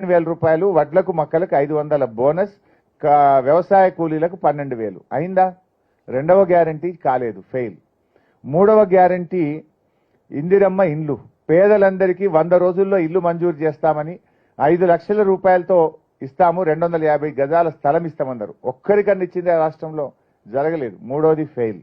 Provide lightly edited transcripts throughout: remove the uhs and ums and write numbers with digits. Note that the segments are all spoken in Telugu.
రూపాయలు, వడ్లకు మక్కలకు 500 బోనస్, వ్యవసాయ కూలీలకు 12,000 అయిందా? రెండవ గ్యారంటీ కాలేదు, ఫెయిల్. మూడవ గ్యారంటీ ఇందిరమ్మ ఇండ్లు, పేదలందరికీ 100 రోజుల్లో ఇల్లు మంజూరు చేస్తామని 5 లక్షల రూపాయలతో ఇస్తాము, 250 గజాల స్థలం ఇస్తామన్నారు. ఒక్కరికన్నా ఇచ్చింది రాష్ట్రంలో? జరగలేదు. మూడోది ఫెయిల్.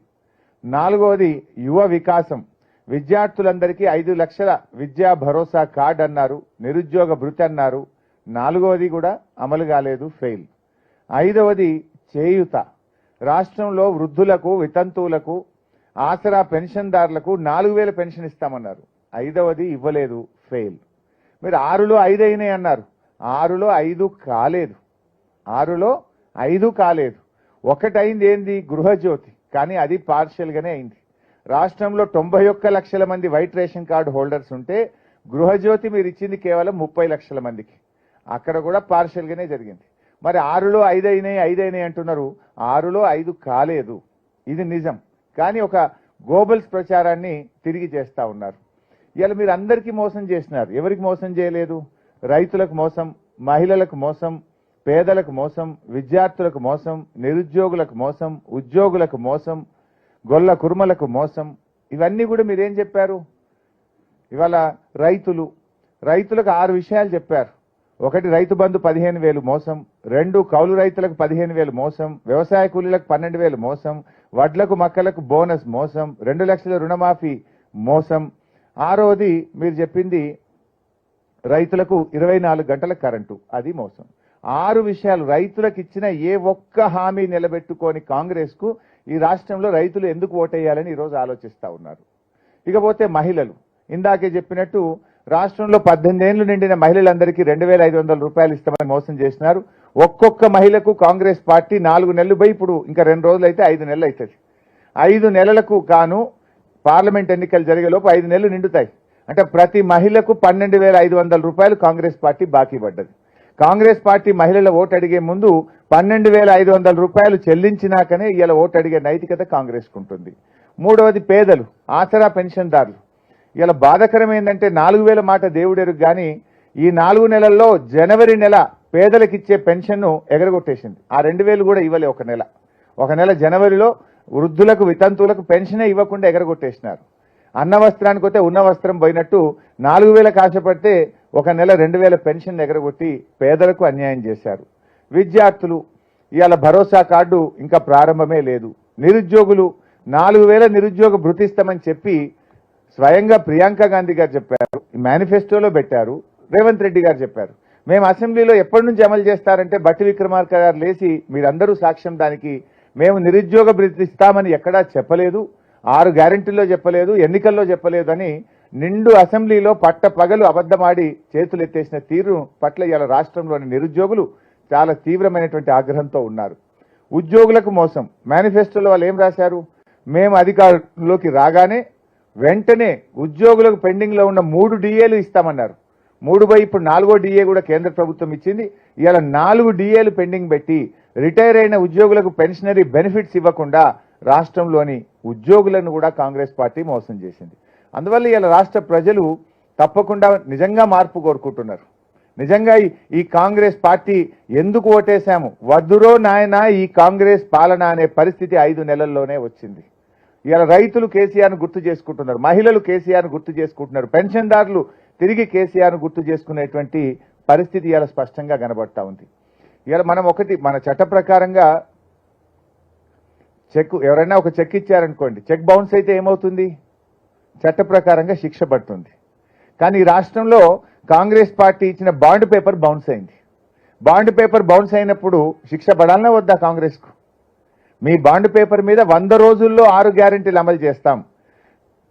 నాలుగోది యువ వికాసం, విద్యార్థులందరికీ 5 లక్షల విద్యా భరోసా కార్డు అన్నారు, నిరుద్యోగ భృతి అన్నారు. నాలుగోది కూడా అమలు కాలేదు, ఫెయిల్. ఐదవది చేయూత, రాష్ట్రంలో వృద్ధులకు, వితంతువులకు, ఆసరా పెన్షన్దారులకు 4,000 పెన్షన్ ఇస్తామన్నారు. ఐదవది ఇవ్వలేదు, ఫెయిల్. మీరు 6లో 5 అయినాయి అన్నారు, 6లో 5 కాలేదు, 6లో 5 కాలేదు. ఒకటైంది ఏంది? గృహజ్యోతి, కానీ అది పార్షియల్ గానే అయింది. రాష్ట్రంలో 91 లక్షల మంది వైట్ రేషన్ కార్డు హోల్డర్స్ ఉంటే గృహజ్యోతి మీరు ఇచ్చింది కేవలం 30 లక్షల మందికి, అక్కడ కూడా పార్షియల్ గానే జరిగింది. మరి 6లో 5 అయినాయి అంటున్నారు, 6లో 5 కాలేదు, ఇది నిజం. కానీ ఒక గోబల్స్ ప్రచారాన్ని తిరిగి చేస్తా ఉన్నారు. ఇలా మీరు అందరికీ మోసం చేసినారు. ఎవరికి మోసం చేయలేదు? రైతులకు మోసం, మహిళలకు మోసం, పేదలకు మోసం, విద్యార్థులకు మోసం, నిరుద్యోగులకు మోసం, ఉద్యోగులకు మోసం, గొల్ల కుర్మలకు మోసం. ఇవన్నీ కూడా మీరేం చెప్పారు? ఇవాళ రైతులకు 6 విషయాలు చెప్పారు. ఒకటి, రైతు బంధు 15,000 మోసం. 2, కౌలు రైతులకు 15,000 మోసం, వ్యవసాయ కూలీలకు 12,000 మోసం, వడ్లకు మక్కలకు బోనస్ మోసం, 2 లక్షల రుణమాఫీ మోసం. ఆరోది మీరు చెప్పింది రైతులకు 24 గంటల కరెంటు, అది మోసం. 6 విషయాలు రైతులకు ఇచ్చిన ఏ ఒక్క హామీ నిలబెట్టుకొని కాంగ్రెస్ కు ఈ రాష్ట్రంలో రైతులు ఎందుకు ఓటేయాలని ఈరోజు ఆలోచిస్తా ఉన్నారు. ఇకపోతే మహిళలు, ఇందాకే చెప్పినట్టు రాష్ట్రంలో 18 ఏళ్లు నిండిన మహిళలందరికీ 2,500 రూపాయలు ఇస్తామని మోసం చేసినారు. ఒక్కొక్క మహిళకు కాంగ్రెస్ పార్టీ 4 నెలలు పోయి ఇప్పుడు ఇంకా 2 రోజులు అయితే 5 నెలలు అవుతుంది. 5 నెలలకు గాను పార్లమెంట్ ఎన్నికలు జరిగేలోపు 5 నెలలు నిండుతాయి. అంటే ప్రతి మహిళకు 12,500 రూపాయలు కాంగ్రెస్ పార్టీ బాకీ పడ్డది. కాంగ్రెస్ పార్టీ మహిళల ఓటు అడిగే ముందు 12,500 రూపాయలు చెల్లించినాకనే ఇలా ఓటు అడిగే నైతికత కాంగ్రెస్ ఉంటుంది. మూడవది పేదలు, ఆసరా పెన్షన్దారులు. ఇలా బాధాకరం ఏంటంటే 4,000 మాట దేవుడెరుగు కానీ ఈ 4 నెలల్లో జనవరి నెల పేదలకిచ్చే పెన్షన్ను ఎగరగొట్టేసింది. ఆ 2,000 కూడా ఇవ్వలే. ఒక నెల జనవరిలో వృద్ధులకు, వితంతువులకు పెన్షనే ఇవ్వకుండా ఎగరగొట్టేసినారు. అన్న వస్త్రానికి పోతే ఉన్న వస్త్రం పోయినట్టు 4,000 ఆశపడితే ఒక నెల 2,000 పెన్షన్ ఎగరగొట్టి పేదలకు అన్యాయం చేశారు. విద్యార్థులు, ఇవాళ భరోసా కార్డు ఇంకా ప్రారంభమే లేదు. నిరుద్యోగులు 4,000 నిరుద్యోగ భృతి ఇస్తామని చెప్పి స్వయంగా ప్రియాంక గాంధీ గారు చెప్పారు, మేనిఫెస్టోలో పెట్టారు, రేవంత్ రెడ్డి గారు చెప్పారు. మేము అసెంబ్లీలో ఎప్పటి నుంచి అమలు చేస్తారంటే బట్టి విక్రమార్క గారు లేచి, మీరందరూ సాక్ష్యం దానికి, మేము నిరుద్యోగ భృతి ఇస్తామని ఎక్కడా చెప్పలేదు, 6 గ్యారెంటీల్లో చెప్పలేదు, ఎన్నికల్లో చెప్పలేదు అని నిండు అసెంబ్లీలో పట్టపగలు అబద్ధమాడి చేతులు ఎత్తేసిన తీరు పట్ల ఇవాళ రాష్ట్రంలోని నిరుద్యోగులు చాలా తీవ్రమైనటువంటి ఆగ్రహంతో ఉన్నారు. ఉద్యోగులకు మోసం, మేనిఫెస్టోలో వాళ్ళు ఏం రాశారు? మేము అధికారంలోకి రాగానే వెంటనే ఉద్యోగులకు పెండింగ్ లో ఉన్న 3 డిఏలు ఇస్తామన్నారు. 3 ఇప్పుడు 4వ డిఏ కూడా కేంద్ర ప్రభుత్వం ఇచ్చింది. ఇవాళ 4 డిఏలు పెండింగ్ పెట్టి రిటైర్ అయిన ఉద్యోగులకు పెన్షనరీ బెనిఫిట్స్ ఇవ్వకుండా రాష్ట్రంలోని ఉద్యోగులను కూడా కాంగ్రెస్ పార్టీ మోసం చేసింది. అందువల్ల ఇవాళ రాష్ట్ర ప్రజలు తప్పకుండా నిజంగా మార్పు కోరుకుంటున్నారు. నిజంగా ఈ కాంగ్రెస్ పార్టీ ఎందుకు ఓటేశాము, వద్దురో నాయన ఈ కాంగ్రెస్ పాలన అనే పరిస్థితి 5 నెలల్లోనే వచ్చింది. ఇవాళ రైతులు కేసీఆర్ను గుర్తు చేసుకుంటున్నారు, మహిళలు కేసీఆర్ను గుర్తు చేసుకుంటున్నారు, పెన్షన్దారులు తిరిగి కేసీఆర్ను గుర్తు చేసుకునేటువంటి పరిస్థితి ఇవాళ స్పష్టంగా కనబడతా ఉంది. ఇవాళ మనం మన చట్ట ప్రకారంగా ఎవరైనా ఒక చెక్ ఇచ్చారనుకోండి, చెక్ బౌన్స్ అయితే ఏమవుతుంది? చట్ట ప్రకారంగా శిక్ష పడుతుంది. కానీ ఈ రాష్ట్రంలో కాంగ్రెస్ పార్టీ ఇచ్చిన బాండ్ పేపర్ బౌన్స్ అయింది. బాండ్ పేపర్ బౌన్స్ అయినప్పుడు శిక్ష పడాలనే వద్దా కాంగ్రెస్కు? మీ బాండ్ పేపర్ మీద 100 రోజుల్లో 6 గ్యారెంటీలు అమలు చేస్తాం,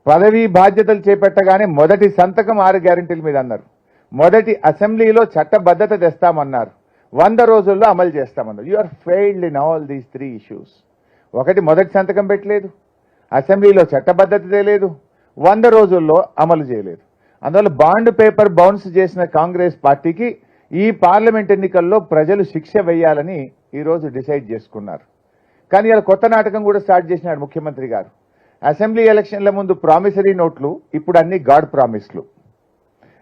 పదవీ బాధ్యతలు చేపట్టగానే మొదటి సంతకం 6 గ్యారెంటీల మీద అన్నారు, మొదటి అసెంబ్లీలో చట్టబద్ధత తెస్తామన్నారు, 100 రోజుల్లో అమలు చేస్తామన్నారు. You are failed in all these 3 issues. ఒకటి, మొదటి సంతకం పెట్టలేదు, అసెంబ్లీలో చట్టబద్ధత తేలేదు, 100 రోజుల్లో అమలు చేయలేదు. అందువల్ల బాండ్ పేపర్ బౌన్స్ చేసిన కాంగ్రెస్ పార్టీకి ఈ పార్లమెంట్ ఎన్నికల్లో ప్రజలు శిక్ష వేయాలని ఈరోజు డిసైడ్ చేసుకున్నారు. కానీ ఇలా కొత్త నాటకం కూడా స్టార్ట్ చేసినాడు ముఖ్యమంత్రి గారు. అసెంబ్లీ ఎలక్షన్ల ముందు ప్రామిసరీ నోట్లు, ఇప్పుడు అన్ని గాడ్ ప్రామిస్లు.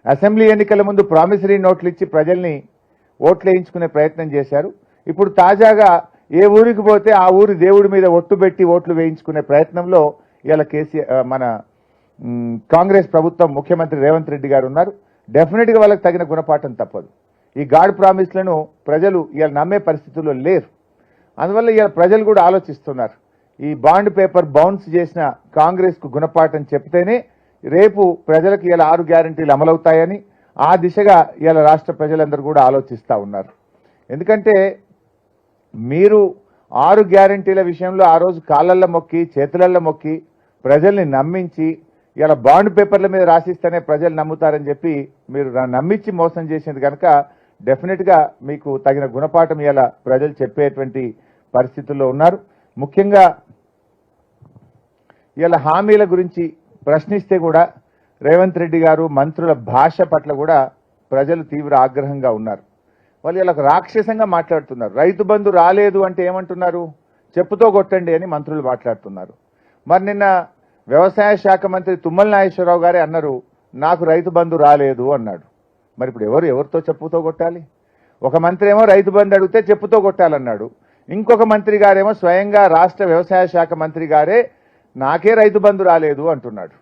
అసెంబ్లీ ఎన్నికల ముందు ప్రామిసరీ నోట్లు ఇచ్చి ప్రజల్ని ఓట్లు వేయించుకునే ప్రయత్నం చేశారు. ఇప్పుడు తాజాగా ఏ ఊరికి పోతే ఆ ఊరి దేవుడి మీద ఒట్టు పెట్టి ఓట్లు వేయించుకునే ప్రయత్నంలో ఇవాళ మన కాంగ్రెస్ ప్రభుత్వం ముఖ్యమంత్రి రేవంత్ రెడ్డి గారు ఉన్నారు. డెఫినెట్గా వాళ్ళకి తగిన గుణపాఠం తప్పదు. ఈ గాడ్ ప్రామిస్లను ప్రజలు ఇవాళ నమ్మే పరిస్థితుల్లో లేరు. అందువల్ల ఇవాళ ప్రజలు కూడా ఆలోచిస్తున్నారు. ఈ బాండ్ పేపర్ బౌన్స్ చేసిన కాంగ్రెస్కు గుణపాఠం చెప్తేనే రేపు ప్రజలకు ఇవాళ 6 గ్యారంటీలు అమలవుతాయని ఆ దిశగా ఇవాళ రాష్ట్ర ప్రజలందరూ కూడా ఆలోచిస్తూ ఉన్నారు. ఎందుకంటే మీరు 6 గ్యారంటీల విషయంలో ఆ రోజు కాళ్ళల్లో మొక్కి చేతులల్లో మొక్కి ప్రజల్ని నమ్మించి ఇలా బాండ్ పేపర్ల మీద రాసిస్తేనే ప్రజలు నమ్ముతారని చెప్పి మీరు నమ్మించి మోసం చేసింది కనుక డెఫినెట్గా మీకు తగిన గుణపాఠం ఇలా ప్రజలు చెప్పేటువంటి పరిస్థితుల్లో ఉన్నారు. ముఖ్యంగా ఇలా హామీల గురించి ప్రశ్నిస్తే కూడా రేవంత్ రెడ్డి గారు మంత్రుల భాష పట్ల కూడా ప్రజలు తీవ్ర ఆగ్రహంగా ఉన్నారు. వాళ్ళు ఇలా రాక్షసంగా మాట్లాడుతున్నారు. రైతు బంధు రాలేదు అంటే ఏమంటున్నారు? చెప్పుతో కొట్టండి అని మంత్రులు మాట్లాడుతున్నారు. మరి నిన్న వ్యవసాయ శాఖ మంత్రి తుమ్మల నాగేశ్వరరావు గారే అన్నారు, నాకు రైతు బంధు రాలేదు అన్నాడు. మరి ఇప్పుడు ఎవరితో చెప్పుతో కొట్టాలి? ఒక మంత్రి ఏమో రైతు బంధు అడిగితే చెప్పుతో కొట్టాలన్నాడు. ఇంకొక మంత్రి గారేమో స్వయంగా రాష్ట్ర వ్యవసాయ శాఖ మంత్రి గారే నాకే రైతు బంధు రాలేదు అంటున్నాడు.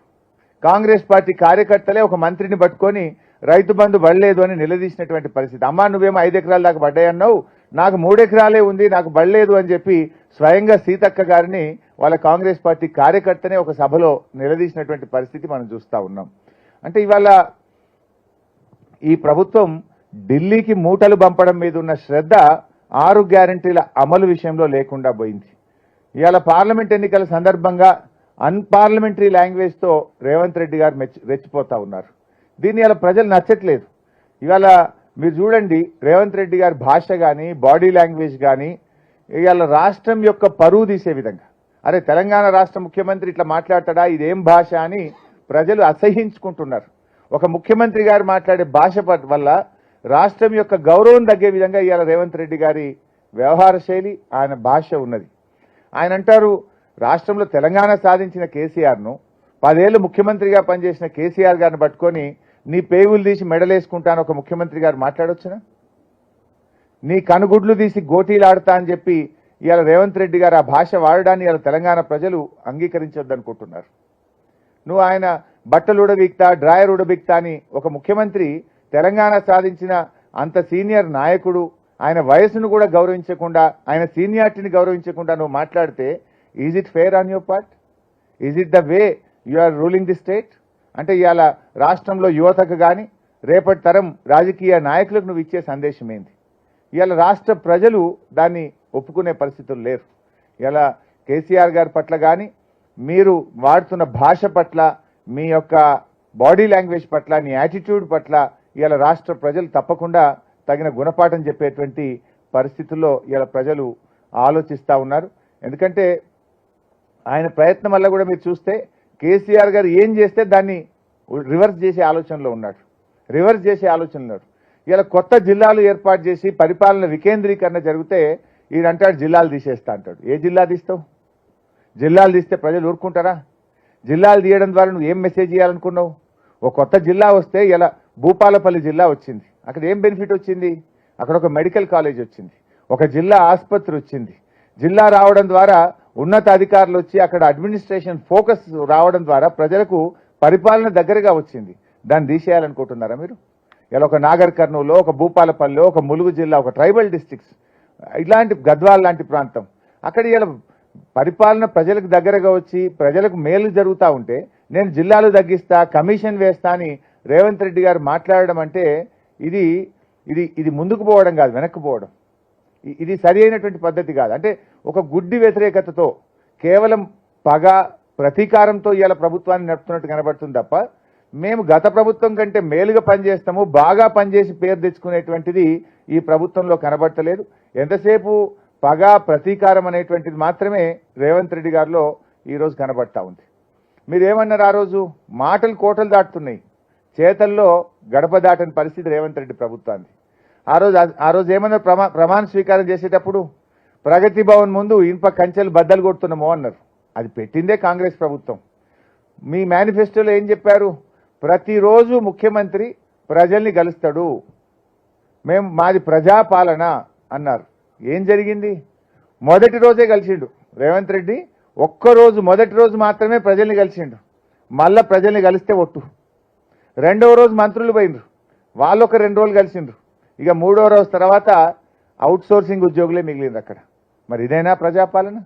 కాంగ్రెస్ పార్టీ కార్యకర్తలే ఒక మంత్రిని పట్టుకొని రైతు బంధు పడలేదు అని నిలదీసినటువంటి పరిస్థితి. అమ్మా నువ్వేమో 5 ఎకరాల దాకా పడ్డాయన్నావు, నాకు 3 ఎకరాలే ఉంది, నాకు పడలేదు అని చెప్పి స్వయంగా సీతక్క గారిని వాళ్ళ కాంగ్రెస్ పార్టీ కార్యకర్తనే ఒక సభలో నిలదీసినటువంటి పరిస్థితి మనం చూస్తూ ఉన్నాం. అంటే ఇవాళ ఈ ప్రభుత్వం ఢిల్లీకి మూటలు పంపడం మీద ఉన్న శ్రద్ధ 6 గ్యారంటీల అమలు విషయంలో లేకుండా పోయింది. ఇవాళ పార్లమెంట్ ఎన్నికల సందర్భంగా అన్పార్లమెంటరీ లాంగ్వేజ్తో రేవంత్ రెడ్డి గారు రెచ్చిపోతా ఉన్నారు. దీన్ని ఇవాళ ప్రజలు నచ్చట్లేదు. ఇవాళ మీరు చూడండి రేవంత్ రెడ్డి గారి భాష కానీ బాడీ లాంగ్వేజ్ కానీ ఇవాళ రాష్ట్రం యొక్క పరువు తీసే విధంగా, అరే తెలంగాణ రాష్ట్ర ముఖ్యమంత్రి ఇట్లా మాట్లాడతాడా, ఇదేం భాష అని ప్రజలు అసహ్యించుకుంటున్నారు. ఒక ముఖ్యమంత్రి గారు మాట్లాడే భాష వల్ల రాష్ట్రం యొక్క గౌరవం తగ్గే విధంగా ఇవాళ రేవంత్ రెడ్డి గారి వ్యవహార శైలి, ఆయన భాష ఉన్నది. ఆయన అంటారు రాష్ట్రంలో తెలంగాణ సాధించిన కేసీఆర్ను 10 ఏళ్ళు ముఖ్యమంత్రిగా పనిచేసిన కేసీఆర్ గారిని పట్టుకొని నీ పేగులు తీసి మెడలేసుకుంటాను ఒక ముఖ్యమంత్రి గారు మాట్లాడొచ్చునా? నీ కనుగుడ్లు తీసి గోటీలాడతా అని చెప్పి ఇవాళ రేవంత్ రెడ్డి గారు ఆ భాష వాడడాన్ని ఇవాళ తెలంగాణ ప్రజలు అంగీకరించొద్దనుకుంటున్నారు. నువ్వు ఆయన బట్టలు ఉడబిక్తా డ్రాయర్ ఉడబిక్తా అని ఒక ముఖ్యమంత్రి తెలంగాణ సాధించిన అంత సీనియర్ నాయకుడు ఆయన వయసును కూడా గౌరవించకుండా ఆయన సీనియారిటీని గౌరవించకుండా నువ్వు మాట్లాడితే is it fair on your part? Is it the way you are ruling the state? అంటే ఇవాళ రాష్ట్రంలో యువతకు కానీ రేపటి తరం రాజకీయ నాయకులకు నువ్వు ఇచ్చే సందేశం ఏంది? ఇవాళ రాష్ట్ర ప్రజలు దాన్ని ఒప్పుకునే పరిస్థితులు లేరు. ఇలా కేసీఆర్ గారి పట్ల కానీ మీరు వాడుతున్న భాష పట్ల మీ యొక్క బాడీ లాంగ్వేజ్ పట్ల నీ యాటిట్యూడ్ పట్ల ఇవాళ రాష్ట్ర ప్రజలు తప్పకుండా తగిన గుణపాఠం చెప్పేటువంటి పరిస్థితుల్లో ఇవాళ ప్రజలు ఆలోచిస్తూ ఉన్నారు. ఎందుకంటే ఆయన ప్రయత్నం వల్ల కూడా మీరు చూస్తే కేసీఆర్ గారు ఏం చేస్తే దాన్ని రివర్స్ చేసే ఆలోచనలో ఉన్నాడు. ఇలా కొత్త జిల్లాలు ఏర్పాటు చేసి పరిపాలన వికేంద్రీకరణ జరిగితే ఈయనంటాడు జిల్లాలు తీసేస్తా అంటాడు. ఏ జిల్లా తీస్తావు? జిల్లాలు తీస్తే ప్రజలు ఊరుకుంటారా? జిల్లాలు తీయడం ద్వారా నువ్వు ఏం మెసేజ్ ఇవ్వాలనుకున్నావు? ఒక కొత్త జిల్లా వస్తే ఇలా భూపాలపల్లి జిల్లా వచ్చింది. అక్కడ ఏం బెనిఫిట్ వచ్చింది? అక్కడ ఒక మెడికల్ కాలేజ్ వచ్చింది, ఒక జిల్లా ఆసుపత్రి వచ్చింది. జిల్లా రావడం ద్వారా ఉన్నత అధికారులు వచ్చి అక్కడ అడ్మినిస్ట్రేషన్ ఫోకస్ రావడం ద్వారా ప్రజలకు పరిపాలన దగ్గరగా వచ్చింది. దాన్ని తీసేయాలనుకుంటున్నారా మీరు? ఇలా ఒక నాగర్ కర్నూలు, ఒక భూపాలపల్లి, ఒక ములుగు జిల్లా, ఒక ట్రైబల్ డిస్ట్రిక్ట్స్, ఇలాంటి గద్వాల్ లాంటి ప్రాంతం అక్కడ ఇలా పరిపాలన ప్రజలకు దగ్గరగా వచ్చి ప్రజలకు మేలు జరుగుతూ ఉంటే నేను జిల్లాలు తగ్గిస్తా కమిషన్ వేస్తా అని రేవంత్ రెడ్డి గారు మాట్లాడడం అంటే ఇది ఇది ఇది ముందుకు పోవడం కాదు, వెనక్కి పోవడం. ఇది సరి అయినటువంటి పద్ధతి కాదు. అంటే ఒక గుడ్డి వ్యతిరేకతతో కేవలం పగ ప్రతీకారంతో ఇవాళ ప్రభుత్వాన్ని నడుపుతున్నట్టు కనబడుతుంది తప్ప మేము గత ప్రభుత్వం కంటే మేలుగా పనిచేస్తాము, బాగా పనిచేసి పేరు తెచ్చుకునేటువంటిది ఈ ప్రభుత్వంలో కనబడతలేదు. ఎంతసేపు పగ ప్రతీకారం అనేటువంటిది మాత్రమే రేవంత్ రెడ్డి గారిలో ఈరోజు కనబడతా ఉంది. మీరేమన్నారు ఆ రోజు? మాటలు కోటలు దాటుతున్నాయి, చేతల్లో గడప దాటని పరిస్థితి రేవంత్ రెడ్డి ప్రభుత్వాన్ని. ఆ రోజు ఏమన్నారు? ప్రమాణ స్వీకారం చేసేటప్పుడు ప్రగతి భవన్ ముందు ఇనుప కంచెలు బద్దలు కొడుతున్నామో అన్నారు. అది పెట్టిందే కాంగ్రెస్ ప్రభుత్వం. మీ మేనిఫెస్టోలో ఏం చెప్పారు? ప్రతిరోజు ముఖ్యమంత్రి ప్రజల్ని కలుస్తాడు, మేము మాది ప్రజాపాలన అన్నారు. ఏం జరిగింది? మొదటి రోజే కలిసిండు రేవంత్ రెడ్డి. ఒక్కరోజు మొదటి రోజు మాత్రమే ప్రజల్ని కలిసిండు. మళ్ళా ప్రజల్ని కలిస్తే ఒట్టు. రెండవ రోజు మంత్రులు పోయినరు, వాళ్ళు ఒక 2 రోజులు కలిసిండ్రు. ఇక మూడో రోజు తర్వాత అవుట్ సోర్సింగ్ ఉద్యోగులే మిగిలింది అక్కడ. మరి ఇదేనా ప్రజాపాలన?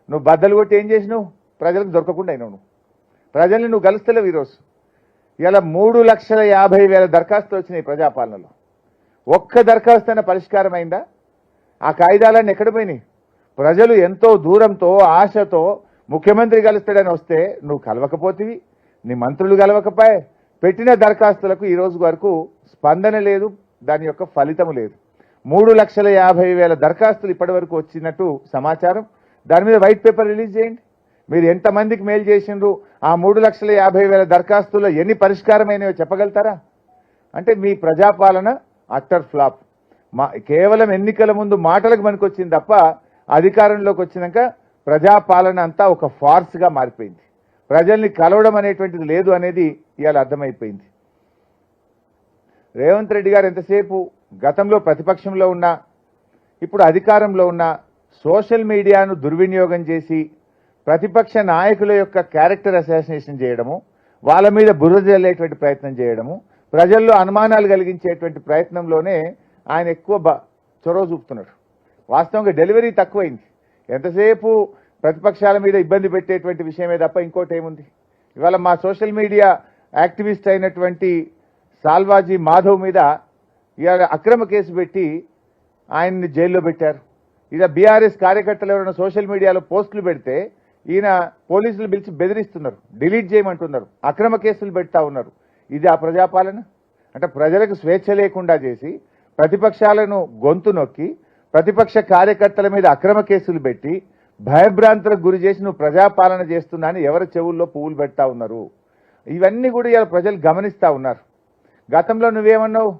నువ్వు బద్దలు కొట్టి ఏం చేసినావు? ప్రజలకు దొరకకుండా అయినావు. నువ్వు ప్రజల్ని నువ్వు కలుస్తలేవు. ఈరోజు ఇలా 3,50,000 దరఖాస్తులు వచ్చినాయి ప్రజాపాలనలో. ఒక్క దరఖాస్తు అయినా పరిష్కారం అయిందా? ఆ కాయిదాలన్నీ ఎక్కడ పోయినాయి? ప్రజలు ఎంతో దూరంతో ఆశతో ముఖ్యమంత్రి కలుస్తాడని వస్తే నువ్వు కలవకపోతివి, నీ మంత్రులు కలవకపోయే. పెట్టిన దరఖాస్తులకు ఈ రోజు వరకు స్పందన లేదు, దాని యొక్క ఫలితం లేదు. 3,50,000 దరఖాస్తులు ఇప్పటి వరకు వచ్చినట్టు సమాచారం. దాని మీద వైట్ పేపర్ రిలీజ్ చేయండి. మీరు ఎంతమందికి మేలు చేసిండ్రు, ఆ 3,50,000 దరఖాస్తుల్లో ఎన్ని పరిష్కారమైనవో చెప్పగలుగుతారా? అంటే మీ ప్రజాపాలన అట్టర్ ఫ్లాప్. కేవలం ఎన్నికల ముందు మాటలకు పనికొచ్చింది తప్ప అధికారంలోకి వచ్చినాక ప్రజాపాలన అంతా ఒక ఫార్స్గా మారిపోయింది. ప్రజల్ని కలవడం అనేటువంటిది లేదు అనేది ఇవాళ అర్థమైపోయింది. రేవంత్ రెడ్డి గారు ఎంతసేపు గతంలో ప్రతిపక్షంలో ఉన్నా, ఇప్పుడు అధికారంలో ఉన్నా సోషల్ మీడియాను దుర్వినియోగం చేసి ప్రతిపక్ష నాయకుల యొక్క క్యారెక్టర్ అసాసినేషన్ చేయడము, వాళ్ళ మీద బురద జల్లేటువంటి ప్రయత్నం చేయడము, ప్రజల్లో అనుమానాలు కలిగించేటువంటి ప్రయత్నంలోనే ఆయన ఎక్కువ చొరవ చూపుతున్నాడు. వాస్తవంగా డెలివరీ తక్కువైంది. ఎంతసేపు ప్రతిపక్షాల మీద ఇబ్బంది పెట్టేటువంటి విషయమే తప్ప ఇంకోటి ఏముంది? ఇవాళ మా సోషల్ మీడియా యాక్టివిస్ట్ అయినటువంటి సాల్వాజీ మాధవ్ మీద ఇవాళ అక్రమ కేసు పెట్టి ఆయన్ని జైల్లో పెట్టారు. ఇక బీఆర్ఎస్ కార్యకర్తలు ఎవరైనా సోషల్ మీడియాలో పోస్టులు పెడితే ఈయన పోలీసులు పిలిచి బెదిరిస్తున్నారు, డిలీట్ చేయమంటున్నారు, అక్రమ కేసులు పెడతా ఉన్నారు. ఇది ఆ ప్రజాపాలన? అంటే ప్రజలకు స్వేచ్ఛ లేకుండా చేసి ప్రతిపక్షాలను గొంతు నొక్కి ప్రతిపక్ష కార్యకర్తల మీద అక్రమ కేసులు పెట్టి భయభ్రాంతులకు గురి చేసి నువ్వు ప్రజాపాలన చేస్తున్నా అని ఎవరి చెవుల్లో పువ్వులు పెడతా ఉన్నారు. ఇవన్నీ కూడా ఇవాళ ప్రజలు గమనిస్తూ ఉన్నారు. గతంలో నువ్వేమన్నావు?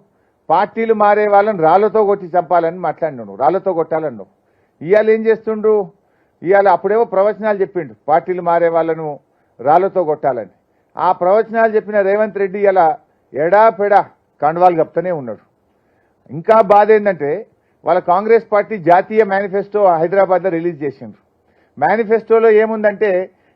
పార్టీలు మారే వాళ్ళని రాళ్లతో కొట్టి చంపాలని మాట్లాడినావు, రాళ్లతో కొట్టాలన్నావు. ఇవాళ ఏం చేస్తుండ్రు? ఇవాళ అప్పుడేమో ప్రవచనాలు చెప్పిండు పార్టీలు మారే వాళ్ళను రాళ్లతో కొట్టాలని. ఆ ప్రవచనాలు చెప్పిన రేవంత్ రెడ్డి ఇలా ఎడాపెడా కండువాలు కప్తూనే ఉన్నాడు. ఇంకా బాధ ఏంటంటే వాళ్ళ కాంగ్రెస్ పార్టీ జాతీయ మేనిఫెస్టో హైదరాబాద్లో రిలీజ్ చేసిండ్రు. మేనిఫెస్టోలో ఏముందంటే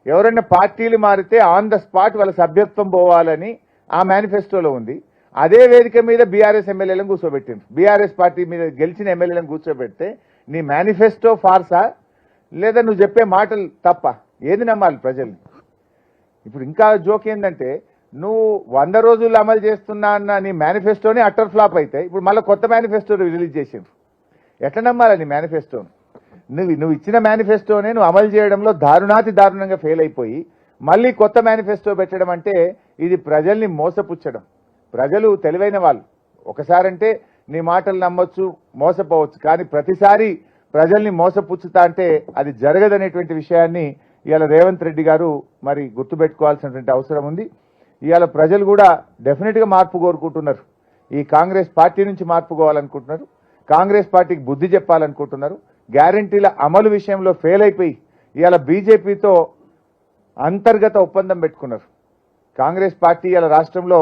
ఎవరైనా పార్టీలు మారితే ఆన్ ద స్పాట్ వాళ్ళ సభ్యత్వం పోవాలని ఆ మేనిఫెస్టోలో ఉంది. అదే వేదిక మీద బీఆర్ఎస్ ఎమ్మెల్యేలను కూర్చోబెట్టిండ్రు. బీఆర్ఎస్ పార్టీ మీద గెలిచిన ఎమ్మెల్యేలను కూర్చోబెడితే నీ మేనిఫెస్టో ఫార్సా లేదా నువ్వు చెప్పే మాటలు తప్ప? ఏది నమ్మాలి ప్రజల్ని? ఇప్పుడు ఇంకా జోక్ ఏంటంటే నువ్వు 100 రోజులు అమలు చేస్తున్నా అన్న నీ మేనిఫెస్టోని అట్టర్ ఫ్లాప్ అయితే ఇప్పుడు మళ్ళీ కొత్త మేనిఫెస్టో రిలీజ్ చేసిండ్రు. ఎట్లా నమ్మాలి నీ మేనిఫెస్టోను? నువ్వు ఇచ్చిన మేనిఫెస్టోనే నువ్వు అమలు చేయడంలో దారుణంగా ఫెయిల్ అయిపోయి మళ్ళీ కొత్త మేనిఫెస్టో పెట్టడం అంటే ఇది ప్రజల్ని మోసపుచ్చడం. ప్రజలు తెలివైన వాళ్ళు. ఒకసారంటే నీ మాటలు నమ్మొచ్చు, మోసపోవచ్చు, కానీ ప్రతిసారి ప్రజల్ని మోసపుచ్చుతా అంటే అది జరగదనేటువంటి విషయాన్ని ఇవాళ రేవంత్ రెడ్డి గారు మరి గుర్తుపెట్టుకోవాల్సినటువంటి అవసరం ఉంది. ఇవాళ ప్రజలు కూడా డెఫినెట్గా మార్పు కోరుకుంటున్నారు. ఈ కాంగ్రెస్ పార్టీ నుంచి మార్పు కోవాలనుకుంటున్నారు, కాంగ్రెస్ పార్టీకి బుద్ధి చెప్పాలనుకుంటున్నారు. గ్యారంటీల అమలు విషయంలో ఫెయిల్ అయిపోయి ఇవాళ బీజేపీతో అంతర్గత ఒప్పందం పెట్టుకున్నారు. కాంగ్రెస్ పార్టీ ఇవాళ రాష్ట్రంలో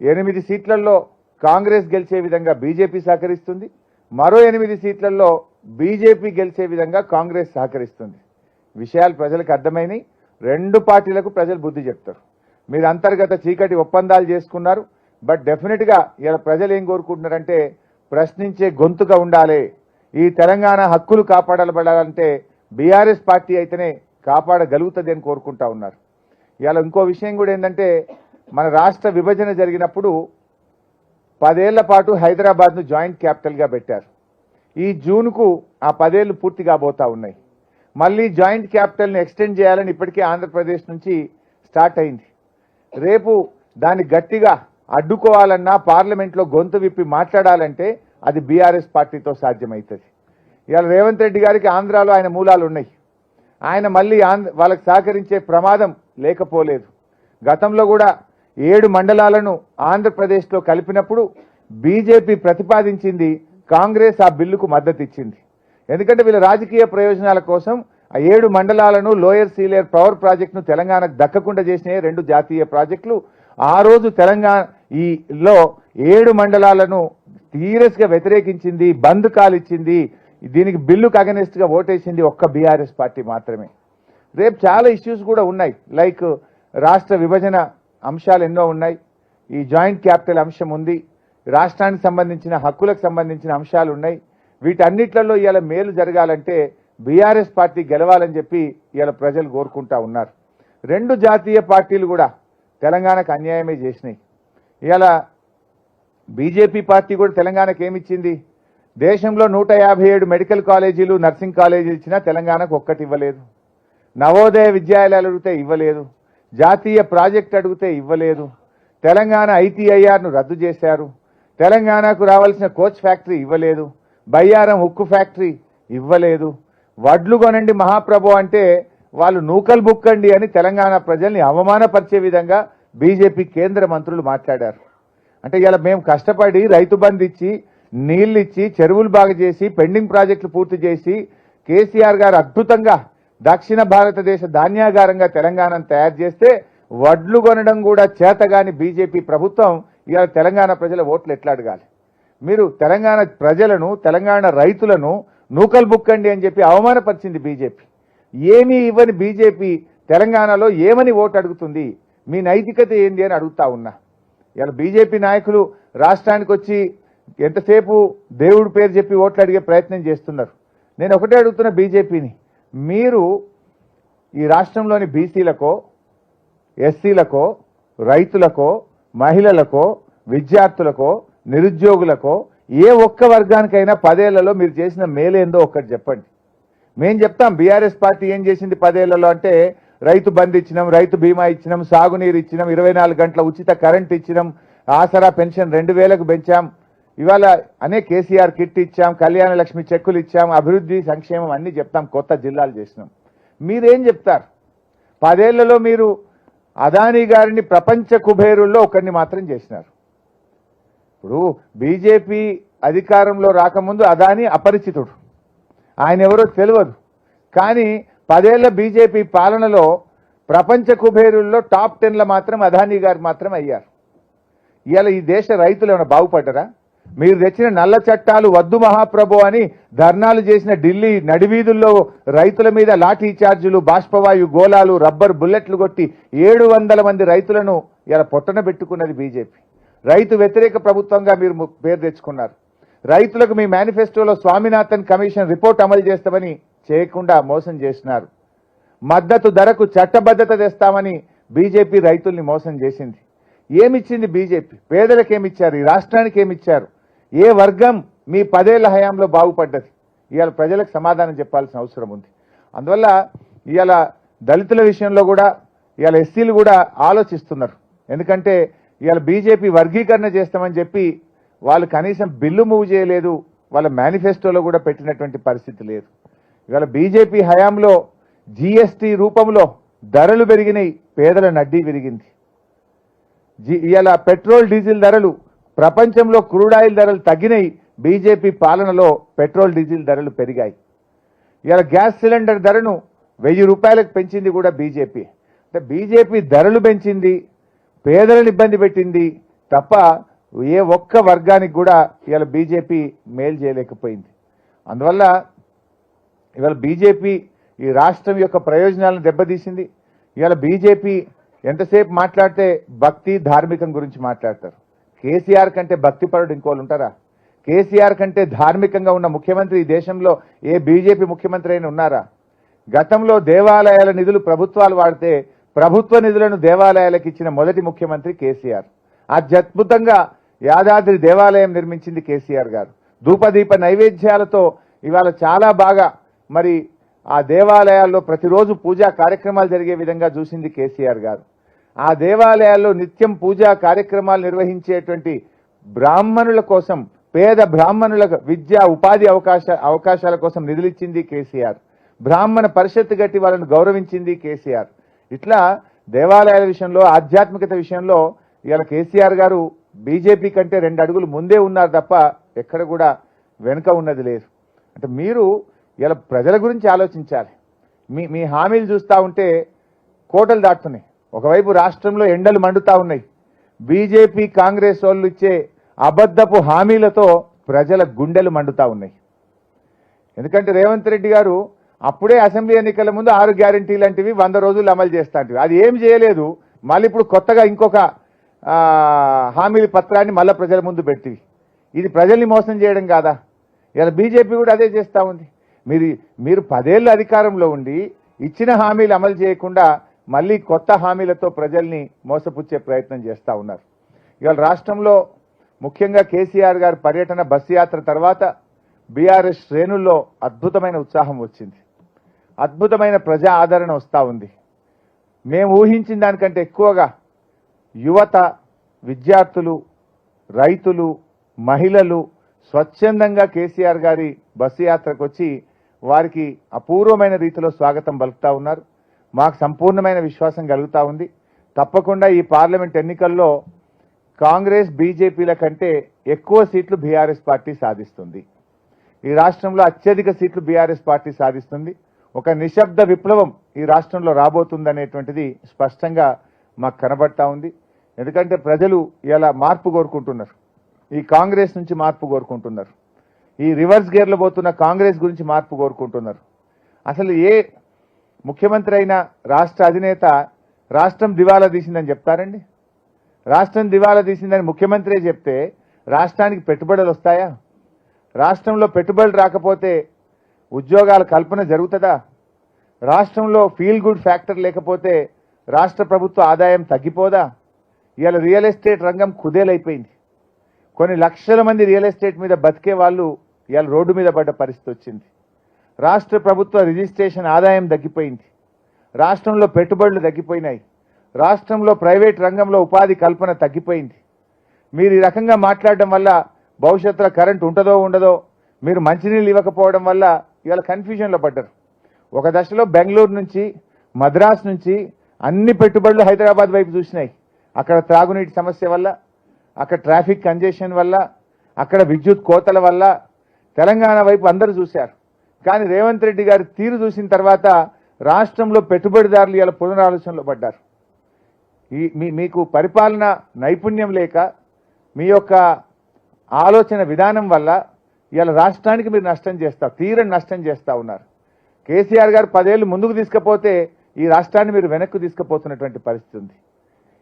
8 సీట్లలో కాంగ్రెస్ గెలిచే విధంగా బీజేపీ సహకరిస్తుంది, మరో 8 సీట్లలో బీజేపీ గెలిచే విధంగా కాంగ్రెస్ సహకరిస్తుంది. విషయాలు ప్రజలకు అర్థమైనాయి. 2 పార్టీలకు ప్రజలు బుద్ధి చెప్తారు. మీరు అంతర్గత చీకటి ఒప్పందాలు చేసుకున్నారు. బట్ డెఫినెట్గా ఇలా ప్రజలు ఏం కోరుకుంటున్నారంటే ప్రశ్నించే గొంతుగా ఉండాలి. ఈ తెలంగాణ హక్కులు కాపాడబడాలంటే బీఆర్ఎస్ పార్టీ అయితేనే కాపాడగలుగుతుంది అని కోరుకుంటా ఉన్నారు. ఇవాళ ఇంకో విషయం కూడా ఏంటంటే మన రాష్ట్ర విభజన జరిగినప్పుడు 10 ఏళ్ల పాటు హైదరాబాద్ను జాయింట్ క్యాపిటల్గా పెట్టారు. ఈ జూన్కు ఆ 10 ఏళ్లు పూర్తి కాబోతా ఉన్నాయి. మళ్ళీ జాయింట్ క్యాపిటల్ని ఎక్స్టెండ్ చేయాలని ఇప్పటికే ఆంధ్రప్రదేశ్ నుంచి స్టార్ట్ అయింది. రేపు దాన్ని గట్టిగా అడ్డుకోవాలన్నా పార్లమెంట్లో గొంతు విప్పి మాట్లాడాలంటే అది బీఆర్ఎస్ పార్టీతో సాధ్యమవుతుంది. ఇవాళ రేవంత్ రెడ్డి గారికి ఆంధ్రాలో ఆయన మూలాలు ఉన్నాయి. ఆయన మళ్ళీ వాళ్ళకి సహకరించే ప్రమాదం లేకపోలేదు. గతంలో కూడా 7 మండలాలను ఆంధ్రప్రదేశ్లో కలిపినప్పుడు బీజేపీ ప్రతిపాదించింది, కాంగ్రెస్ ఆ బిల్లుకు మద్దతు ఇచ్చింది. ఎందుకంటే వీళ్ళ రాజకీయ ప్రయోజనాల కోసం ఆ 7 మండలాలను లోయర్ సీలేర్ పవర్ ప్రాజెక్టును తెలంగాణకు దక్కకుండా చేసిన 2 జాతీయ ప్రాజెక్టులు. ఆ రోజు తెలంగాణ ఈలో 7 మండలాలను సీరియస్ గా వ్యతిరేకించింది, బంద్ కాల్ ఇచ్చింది, దీనికి బిల్లుకు అగెనిస్ట్ గా ఓటేసింది ఒక్క బీఆర్ఎస్ పార్టీ మాత్రమే. రేపు చాలా ఇష్యూస్ కూడా ఉన్నాయి, లైక్ రాష్ట్ర విభజన అంశాలు ఎన్నో ఉన్నాయి, ఈ జాయింట్ క్యాపిటల్ అంశం ఉంది, రాష్ట్రానికి సంబంధించిన హక్కులకు సంబంధించిన అంశాలు ఉన్నాయి. వీటన్నిట్లలో ఇవాళ మేలు జరగాలంటే బీఆర్ఎస్ పార్టీ గెలవాలని చెప్పి ఇవాళ ప్రజలు కోరుకుంటా ఉన్నారు. రెండు జాతీయ పార్టీలు కూడా తెలంగాణకు అన్యాయమే చేసినాయి. ఇవాళ బీజేపీ పార్టీ కూడా తెలంగాణకు ఏమిచ్చింది? దేశంలో 157 మెడికల్ కాలేజీలు, నర్సింగ్ కాలేజీలు ఇచ్చినా తెలంగాణకు ఒక్కటి ఇవ్వలేదు. నవోదయ విద్యాలయాలు అడిగితే ఇవ్వలేదు. జాతీయ ప్రాజెక్ట్ అడిగితే ఇవ్వలేదు. తెలంగాణ ఐటీఐఆర్ను రద్దు చేశారు. తెలంగాణకు రావాల్సిన కోచ్ ఫ్యాక్టరీ ఇవ్వలేదు. బయ్యారం ఉక్కు ఫ్యాక్టరీ ఇవ్వలేదు. వడ్లు కొనండి మహాప్రభు అంటే వాళ్ళు నూకలు బుక్కండి అని తెలంగాణ ప్రజల్ని అవమానపరిచే విధంగా బీజేపీ కేంద్ర మంత్రులు మాట్లాడారు. అంటే ఇలా మేము కష్టపడి రైతు బంధు ఇచ్చి, నీళ్లు ఇచ్చి, చెరువులు బాగు చేసి, పెండింగ్ ప్రాజెక్టులు పూర్తి చేసి, కేసీఆర్ గారు అద్భుతంగా దక్షిణ భారతదేశ ధాన్యాగారంగా తెలంగాణను తయారు చేస్తే వడ్లు కొనడం కూడా చేతగాని బీజేపీ ప్రభుత్వం ఇవాళ తెలంగాణ ప్రజల ఓట్లు ఎట్లా అడగాలి? మీరు తెలంగాణ ప్రజలను, తెలంగాణ రైతులను నూకలు బుక్కండి అని చెప్పి అవమానపరిచింది బీజేపీ. ఏమీ ఇవ్వని బీజేపీ తెలంగాణలో ఏమని ఓటు అడుగుతుంది? మీ నైతికత ఏంది అని అడుగుతా ఉన్నా. ఇలా బీజేపీ నాయకులు రాష్ట్రానికి వచ్చి ఎంతసేపు దేవుడి పేరు చెప్పి ఓట్లు అడిగే ప్రయత్నం చేస్తున్నారు. నేను ఒకటే అడుగుతున్నా బీజేపీని, మీరు ఈ రాష్ట్రంలోని బీసీలకో, ఎస్సీలకో, రైతులకో, మహిళలకో, విద్యార్థులకో, నిరుద్యోగులకో ఏ ఒక్క వర్గానికైనా 10 ఏళ్లలో మీరు చేసిన మేలేందో ఒక్కటి చెప్పండి. మేం చెప్తాం బీఆర్ఎస్ పార్టీ ఏం చేసింది 10 ఏళ్లలో అంటే, రైతు బంద్ ఇచ్చినాం, రైతు బీమా ఇచ్చినాం, సాగునీరు ఇచ్చినాం, 24 గంటల ఉచిత కరెంట్ ఇచ్చినాం, ఆసరా పెన్షన్ 2000కు పెంచాం, ఇవాళ అనే కేసీఆర్ కిట్ ఇచ్చాం, కళ్యాణ లక్ష్మి చెక్కులు ఇచ్చాం, అభివృద్ధి సంక్షేమం అన్ని చెప్తాం, కొత్త జిల్లాలు చేసినాం. మీరేం చెప్తారు? 10 ఏళ్లలో మీరు అదానీ గారిని ప్రపంచ కుబేరుల్లో ఒకరిని మాత్రం చేసినారు. ఇప్పుడు బీజేపీ అధికారంలో రాకముందు అదానీ అపరిచితుడు, ఆయన ఎవరో తెలియదు. కానీ 10 ఏళ్ల బీజేపీ పాలనలో ప్రపంచ కుబేరుల్లో టాప్ 10లో మాత్రం అదానీ గారు మాత్రం అయ్యారు. ఇవాళ ఈ దేశ రైతులు ఏమైనా బాగుపడ్డరా? మీరు తెచ్చిన నల్ల చట్టాలు వద్దు మహాప్రభు అని ధర్నాలు చేసిన ఢిల్లీ నడివీధుల్లో రైతుల మీద లాఠీ చార్జీలు, బాష్పవాయు గోళాలు, రబ్బర్ బుల్లెట్లు కొట్టి 700 మంది రైతులను ఇలా పొట్టన పెట్టుకున్నది బీజేపీ. రైతు వ్యతిరేక ప్రభుత్వంగా మీరు పేరు తెచ్చుకున్నారు. రైతులకు మీ మేనిఫెస్టోలో స్వామినాథన్ కమిషన్ రిపోర్ట్ అమలు చేస్తామని చేయకుండా మోసం చేసినారు. మద్దతు ధరకు చట్టబద్ధత తెస్తామని బీజేపీ రైతుల్ని మోసం చేసింది. ఏమిచ్చింది బీజేపీ? పేదలకు ఏమిచ్చారు? ఈ రాష్ట్రానికి ఏమిచ్చారు? ఏ వర్గం మీ 10 ఏళ్ల హయాంలో బాగుపడ్డది? ఇవాళ ప్రజలకు సమాధానం చెప్పాల్సిన అవసరం ఉంది. అందువల్ల ఇవాళ దళితుల విషయంలో కూడా ఇవాళ ఎస్సీలు కూడా ఆలోచిస్తున్నారు. ఎందుకంటే ఇవాళ బీజేపీ వర్గీకరణ చేస్తామని చెప్పి వాళ్ళు కనీసం బిల్లు మూవ్ చేయలేదు, వాళ్ళ మేనిఫెస్టోలో కూడా పెట్టినటువంటి పరిస్థితి లేదు. ఇవాళ బీజేపీ హయాంలో జీఎస్టీ రూపంలో ధరలు పెరిగినాయి, పేదల నడ్డీ విరిగింది. ఇవాళ పెట్రోల్ డీజిల్ ధరలు, ప్రపంచంలో క్రూడ్ ఆయిల్ ధరలు తగ్గినాయి, బీజేపీ పాలనలో పెట్రోల్ డీజిల్ ధరలు పెరిగాయి. ఇవాళ గ్యాస్ సిలిండర్ ధరను 1000 రూపాయలకు పెంచింది కూడా బీజేపీ. అంటే బీజేపీ ధరలు పెంచింది, పేదలను ఇబ్బంది పెట్టింది తప్ప ఏ ఒక్క వర్గానికి కూడా ఇవాళ బీజేపీ మేలు చేయలేకపోయింది. అందువల్ల ఇవాళ బీజేపీ ఈ రాష్ట్రం యొక్క ప్రయోజనాలను దెబ్బతీసింది. ఇవాళ బీజేపీ ఎంతసేపు మాట్లాడితే భక్తి, ధార్మికం గురించి మాట్లాడతారు. కేసీఆర్ కంటే భక్తిపరుడు ఇంకోళ్ళు ఉంటారా? కేసీఆర్ కంటే ధార్మికంగా ఉన్న ముఖ్యమంత్రి ఈ దేశంలో ఏ బీజేపీ ముఖ్యమంత్రి అయినా ఉన్నారా? గతంలో దేవాలయాల నిధులు ప్రభుత్వాలు వాడితే ప్రభుత్వ నిధులను దేవాలయాలకు ఇచ్చిన మొదటి ముఖ్యమంత్రి కేసీఆర్. అత్యద్భుతంగా యాదాద్రి దేవాలయం నిర్మించింది కేసీఆర్ గారు. ధూపదీప నైవేద్యాలతో ఇవాళ చాలా బాగా మరి ఆ దేవాలయాల్లో ప్రతిరోజు పూజా కార్యక్రమాలు జరిగే విధంగా చూసింది కేసీఆర్ గారు. ఆ దేవాలయాల్లో నిత్యం పూజా కార్యక్రమాలు నిర్వహించేటువంటి బ్రాహ్మణుల కోసం, పేద బ్రాహ్మణులకు విద్యా ఉపాధి అవకాశాల కోసం నిధులిచ్చింది కేసీఆర్. బ్రాహ్మణ పరిషత్తు గట్టి వాళ్ళను గౌరవించింది కేసీఆర్. ఇట్లా దేవాలయాల విషయంలో, ఆధ్యాత్మికత విషయంలో ఇవాళ కేసీఆర్ గారు బీజేపీ కంటే 2 అడుగులు ముందే ఉన్నారు తప్ప ఎక్కడ కూడా వెనుక ఉన్నది లేదు. అంటే మీరు ఇలా ప్రజల గురించి ఆలోచించాలి. మీ హామీలు చూస్తూ ఉంటే కోటలు దాటుతున్నాయి. ఒకవైపు రాష్ట్రంలో ఎండలు మండుతా ఉన్నాయి. బీజేపీ కాంగ్రెస్ వాళ్ళు ఇచ్చే అబద్ధపు హామీలతో ప్రజల గుండెలు మండుతా ఉన్నాయి. ఎందుకంటే రేవంత్ రెడ్డి గారు అప్పుడే అసెంబ్లీ ఎన్నికల ముందు 6 గ్యారెంటీలు లాంటివి 100 రోజులు అమలు చేస్తాంటివి, అది ఏం చేయలేదు. మళ్ళీ ఇప్పుడు కొత్తగా ఇంకొక హామీల పత్రాన్ని మళ్ళీ ప్రజల ముందు పెట్టివి. ఇది ప్రజల్ని మోసం చేయడం కాదా? ఇలా బీజేపీ కూడా అదే చేస్తూ ఉంది. మీరు 10 ఏళ్ళు అధికారంలో ఉండి ఇచ్చిన హామీలు అమలు చేయకుండా మళ్ళీ కొత్త హామీలతో ప్రజల్ని మోసపుచ్చే ప్రయత్నం చేస్తూ ఉన్నారు. ఇవాళ రాష్ట్రంలో ముఖ్యంగా కేసీఆర్ గారి పర్యటన బస్సు యాత్ర తర్వాత బీఆర్ఎస్ శ్రేణుల్లో అద్భుతమైన ఉత్సాహం వచ్చింది, అద్భుతమైన ప్రజా ఆదరణ వస్తూ ఉంది. మేము ఊహించిన దానికంటే ఎక్కువగా యువత, విద్యార్థులు, రైతులు, మహిళలు స్వచ్ఛందంగా కేసీఆర్ గారి బస్సు యాత్రకు వచ్చి వారికి అపూర్వమైన రీతిలో స్వాగతం పలుకుతా ఉన్నారు. మాకు సంపూర్ణమైన విశ్వాసం కలుగుతా ఉంది. తప్పకుండా ఈ పార్లమెంట్ ఎన్నికల్లో కాంగ్రెస్ బీజేపీల కంటే ఎక్కువ సీట్లు బీఆర్ఎస్ పార్టీ సాధిస్తుంది. ఈ రాష్ట్రంలో అత్యధిక సీట్లు బీఆర్ఎస్ పార్టీ సాధిస్తుంది. ఒక నిశ్శబ్ద విప్లవం ఈ రాష్ట్రంలో రాబోతుందనేటువంటిది స్పష్టంగా మాకు కనబడతా ఉంది. ఎందుకంటే ప్రజలు ఇలా మార్పు కోరుకుంటున్నారు, ఈ కాంగ్రెస్ నుంచి మార్పు కోరుకుంటున్నారు, ఈ రివర్స్ గేర్లో పోతున్న కాంగ్రెస్ గురించి మార్పు కోరుకుంటున్నారు. అసలు ఏ ముఖ్యమంత్రి అయినా, రాష్ట్ర అధినేత రాష్ట్రం దివాలా తీసిందని చెప్తారండి? రాష్ట్రం దివాలా తీసిందని ముఖ్యమంత్రి చెప్తే రాష్ట్రానికి పెట్టుబడులు వస్తాయా? రాష్ట్రంలో పెట్టుబడులు రాకపోతే ఉద్యోగాల కల్పన జరుగుతుందా? రాష్ట్రంలో ఫీల్ గుడ్ ఫ్యాక్టర్ లేకపోతే రాష్ట్ర ప్రభుత్వ ఆదాయం తగ్గిపోదా? ఇవాళ రియల్ ఎస్టేట్ రంగం కుదేలైపోయింది. కొన్ని లక్షల మంది రియల్ ఎస్టేట్ మీద బతికే వాళ్ళు ఇవాళ రోడ్డు మీద పడ్డ పరిస్థితి వచ్చింది. రాష్ట్ర ప్రభుత్వ రిజిస్ట్రేషన్ ఆదాయం తగ్గిపోయింది. రాష్ట్రంలో పెట్టుబడులు తగ్గిపోయినాయి. రాష్ట్రంలో ప్రైవేట్ రంగంలో ఉపాధి కల్పన తగ్గిపోయింది. మీరు ఈ రకంగా మాట్లాడడం వల్ల భవిష్యత్తులో కరెంట్ ఉంటుందో ఉండదో, మీరు మంచినీళ్ళు ఇవ్వకపోవడం వల్ల ఇవాళ కన్ఫ్యూజన్లో పడ్డారు. ఒక దశలో బెంగళూరు నుంచి, మద్రాస్ నుంచి అన్ని పెట్టుబడులు హైదరాబాద్ వైపు చూసినాయి. అక్కడ త్రాగునీటి సమస్య వల్ల, అక్కడ ట్రాఫిక్ కంజెషన్ వల్ల, అక్కడ విద్యుత్ కోతల వల్ల తెలంగాణ వైపు అందరూ చూశారు. కానీ రేవంత్ రెడ్డి గారి తీరు చూసిన తర్వాత రాష్ట్రంలో పెట్టుబడిదారులు ఇలా పునరాలోచనలో పడ్డారు. మీకు పరిపాలన నైపుణ్యం లేక, మీ యొక్క ఆలోచన విధానం వల్ల ఇలా రాష్ట్రానికి మీరు నష్టం చేస్తారు, తీరని నష్టం చేస్తూ ఉన్నారు. కేసీఆర్ గారు 10 ఏళ్ళు ముందుకు తీసుకపోతే ఈ రాష్ట్రాన్ని మీరు వెనక్కు తీసుకుపోతున్నటువంటి పరిస్థితి ఉంది.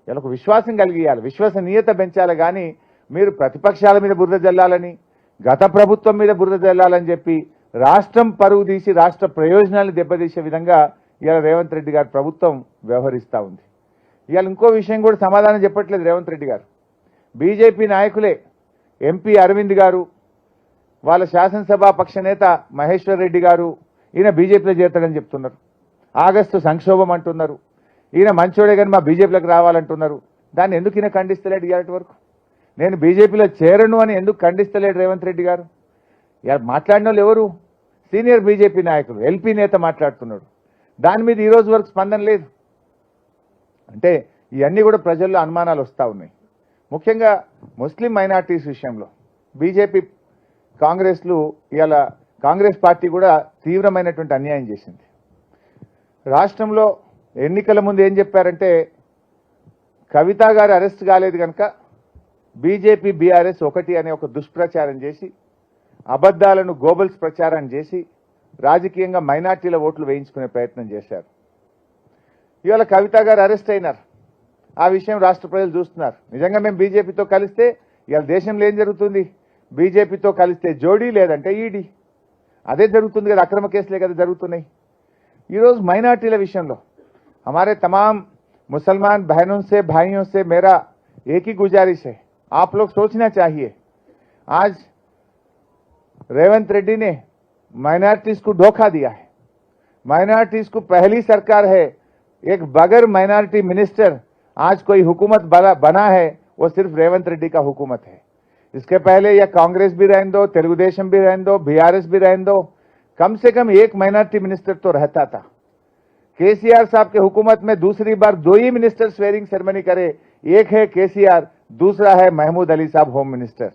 ఇలా ఒక విశ్వాసం కలిగియాలి, విశ్వసనీయత పెంచాలి. కానీ మీరు ప్రతిపక్షాల మీద బురద జల్లాలని, గత ప్రభుత్వం మీద బురద జల్లాలని చెప్పి రాష్ట్రం పరువు తీసి రాష్ట్ర ప్రయోజనాలను దెబ్బతీసే విధంగా ఇవాళ రేవంత్ రెడ్డి గారి ప్రభుత్వం వ్యవహరిస్తూ ఉంది. ఇవాళ ఇంకో విషయం కూడా సమాధానం చెప్పట్లేదు రేవంత్ రెడ్డి గారు. బీజేపీ నాయకులే, ఎంపీ అరవింద్ గారు, వాళ్ళ శాసనసభా పక్ష నేత మహేశ్వర్ రెడ్డి గారు ఈయన బీజేపీలో చేరతాడని చెప్తున్నారు. ఆగస్టు సంక్షోభం అంటున్నారు. ఈయన మంచోడే కానీ మా బీజేపీలోకి రావాలంటున్నారు. దాన్ని ఎందుకు ఈయన ఖండిస్తలేడు ఇవాళ వరకు? నేను బీజేపీలో చేరను అని ఎందుకు ఖండిస్తలేడు రేవంత్ రెడ్డి గారు? మాట్లాడిన వాళ్ళు ఎవరు? సీనియర్ బీజేపీ నాయకులు, ఎల్పీ నేత మాట్లాడుతున్నాడు. దాని మీద ఈ రోజు వరకు స్పందన లేదు. అంటే ఇవన్నీ కూడా ప్రజల్లో అనుమానాలు వస్తూ ఉన్నాయి. ముఖ్యంగా ముస్లిం మైనార్టీస్ విషయంలో బీజేపీ, కాంగ్రెస్లు ఇవాళ కాంగ్రెస్ పార్టీ కూడా తీవ్రమైనటువంటి అన్యాయం చేసింది. రాష్ట్రంలో ఎన్నికల ముందు ఏం చెప్పారంటే, కవిత గారు అరెస్ట్ కాలేదు కనుక బీజేపీ బీఆర్ఎస్ ఒకటి అనే ఒక దుష్ప్రచారం చేసి, అబద్ధాలను గోబల్స్ ప్రచారం చేసి రాజకీయంగా మైనార్టీల ఓట్లు వేయించుకునే ప్రయత్నం చేశారు. ఇవాళ కవిత గారు అరెస్ట్ అయినారు. ఆ విషయం రాష్ట్ర ప్రజలు చూస్తున్నారు. నిజంగా మేము బీజేపీతో కలిస్తే ఇవాళ దేశంలో ఏం జరుగుతుంది? బీజేపీతో కలిస్తే జోడీ, లేదంటే ఈడీ. అదే జరుగుతుంది కదా, అక్రమ కేసులే కదా జరుగుతున్నాయి. ఈరోజు మైనార్టీల విషయంలో हमारे तमाम मुसलमान बहनों से, भाइयों से मेरा एक ही गुजारिश है, आप लोग सोचना चाहिए, आज रेवंत रेड्डी ने माइनॉरिटीज को धोखा दिया है। माइनॉरिटीज को पहली सरकार है, एक बगैर माइनॉरिटी मिनिस्टर आज कोई हुकूमत बना है, वो सिर्फ रेवंत रेड्डी का हुकूमत है। इसके पहले या कांग्रेस भी रहने दो, तेलुगुदेशम भी रहने दो, बीआरएस भी रहने दो, कम से कम एक माइनॉरिटी मिनिस्टर तो रहता था। केसीआर साहब के हुकूमत में दूसरी बार 2 ही मिनिस्टर स्वेरिंग सेरेमनी करे, एक है केसीआर, दूसरा है महमूद अली साहब होम मिनिस्टर।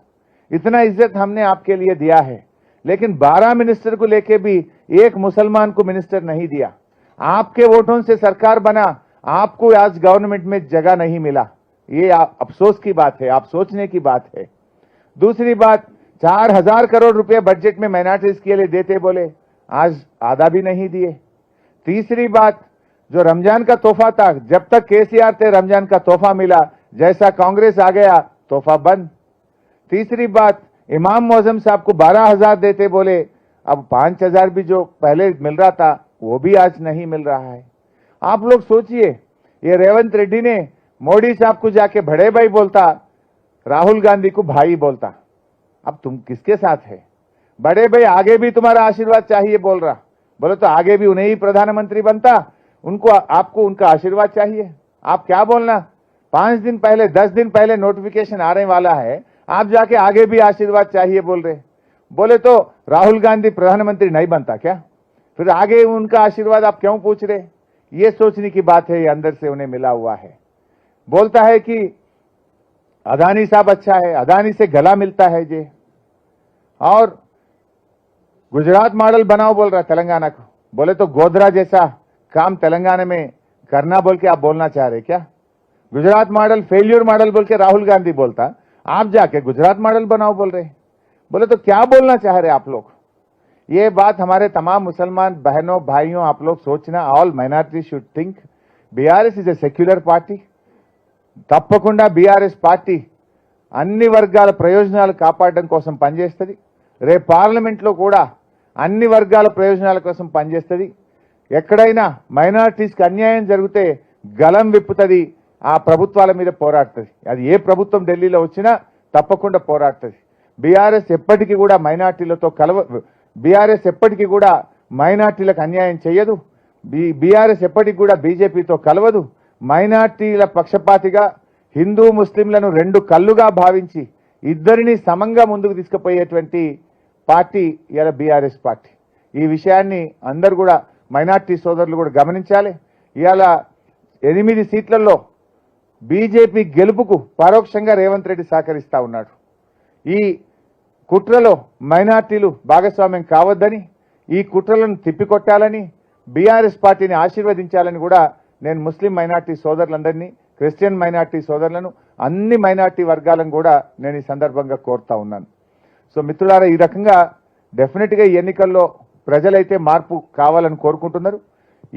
इतना इज्जत हमने आपके लिए दिया है, लेकिन 12 मिनिस्टर को लेके भी एक मुसलमान को मिनिस्टर नहीं दिया। आपके वोटों से सरकार बना, आपको आज गवर्नमेंट में जगह नहीं मिला। ये अफसोस की बात है, आप सोचने की बात है। दूसरी बात 4,000 करोड़ रुपए बजट में माइनॉरिटीज के लिए देते बोले, आज आधा भी नहीं दिए। तीसरी बात, जो रमजान का तोहफा था, जब तक केसीआर थे रमजान का तोहफा मिला, जैसा कांग्रेस आ गया तोहफा बंद। तीसरी बात, इमाम मौजम साहब को 12,000 देते बोले, अब 5,000 भी जो पहले मिल रहा था वो भी आज नहीं मिल रहा है। आप लोग सोचिए, ये रेवंत रेड्डी ने मोदी साहब को जाके बड़े भाई बोलता, राहुल गांधी को भाई बोलता। अब तुम किसके साथ है? बड़े भाई आगे भी तुम्हारा आशीर्वाद चाहिए बोल रहा, बोले तो आगे भी उन्हें ही प्रधानमंत्री बनता, उनको आपको उनका आशीर्वाद चाहिए। आप क्या बोलना, 5 दिन पहले 10 दिन पहले नोटिफिकेशन आने वाला है, आप जाके आगे भी आशीर्वाद चाहिए बोल रहे। बोले तो राहुल गांधी प्रधानमंत्री नहीं बनता क्या? फिर आगे उनका आशीर्वाद आप क्यों पूछ रहे? ये सोचने की बात है, ये अंदर से उन्हें मिला हुआ है। बोलता है कि अदानी साहब अच्छा है, अदानी से गला मिलता है जे, और गुजरात मॉडल बनाओ बोल रहा तेलंगाना को। बोले तो गोधरा जैसा काम तेलंगाना में करना बोल के आप बोलना चाह रहे क्या? गुजरात मॉडल फेल्यूर मॉडल बोल के राहुल गांधी बोलता, आप जाके गुजरात मॉडल बनाओ बोल रहे। बोले तो क्या बोलना चाह रहे आप लोग? ये बात हमारे तमाम मुसलमान बहनों भाइयों, आप लोग सोचना, all minority should think BRS is a secular party. తప్పకుండా బీఆర్ఎస్ పార్టీ అన్ని వర్గాల ప్రయోజనాలు కాపాడడం కోసం పనిచేస్తుంది। రేపు పార్లమెంట్లో కూడా అన్ని వర్గాల ప్రయోజనాల కోసం పనిచేస్తుంది। ఎక్కడైనా మైనారిటీస్కి అన్యాయం జరిగితే గలం విప్పుతుంది, ఆ ప్రభుత్వాల మీద పోరాడుతుంది। అది ఏ ప్రభుత్వం ఢిల్లీలో వచ్చినా తప్పకుండా పోరాడుతుంది। బీఆర్ఎస్ ఎప్పటికీ కూడా మైనారిటీలతో బీఆర్ఎస్ ఎప్పటికీ కూడా మైనారిటీలకు అన్యాయం చేయదు। బీఆర్ఎస్ ఎప్పటికీ కూడా బీజేపీతో కలవదు। మైనారిటీల పక్షపాతిగా హిందూ ముస్లింలను రెండు కళ్ళుగా భావించి ఇద్దరిని సమంగా ముందుకు తీసుకుపోయేటువంటి పార్టీ ఇలా బీఆర్ఎస్ పార్టీ। ఈ విషయాన్ని అందరూ కూడా మైనారిటీ సోదరులు కూడా గమనించాలి। ఇవాళ 8 సీట్లలో బీజేపీ గెలుపుకు పరోక్షంగా రేవంత్ రెడ్డి సహకరిస్తా ఉన్నాడు। ఈ కుట్రలో మైనార్టీలు భాగస్వామ్యం కావద్దని, ఈ కుట్రలను తిప్పికొట్టాలని, బీఆర్ఎస్ పార్టీని ఆశీర్వదించాలని కూడా నేను ముస్లిం మైనార్టీ సోదరులందరినీ, క్రిస్టియన్ మైనార్టీ సోదరులను, అన్ని మైనార్టీ వర్గాలను కూడా నేను ఈ సందర్భంగా కోరుతా ఉన్నాను। సో మిత్రులారా, ఈ రకంగా డెఫినెట్గా ఈ ఎన్నికల్లో ప్రజలైతే మార్పు కావాలని కోరుకుంటున్నారు।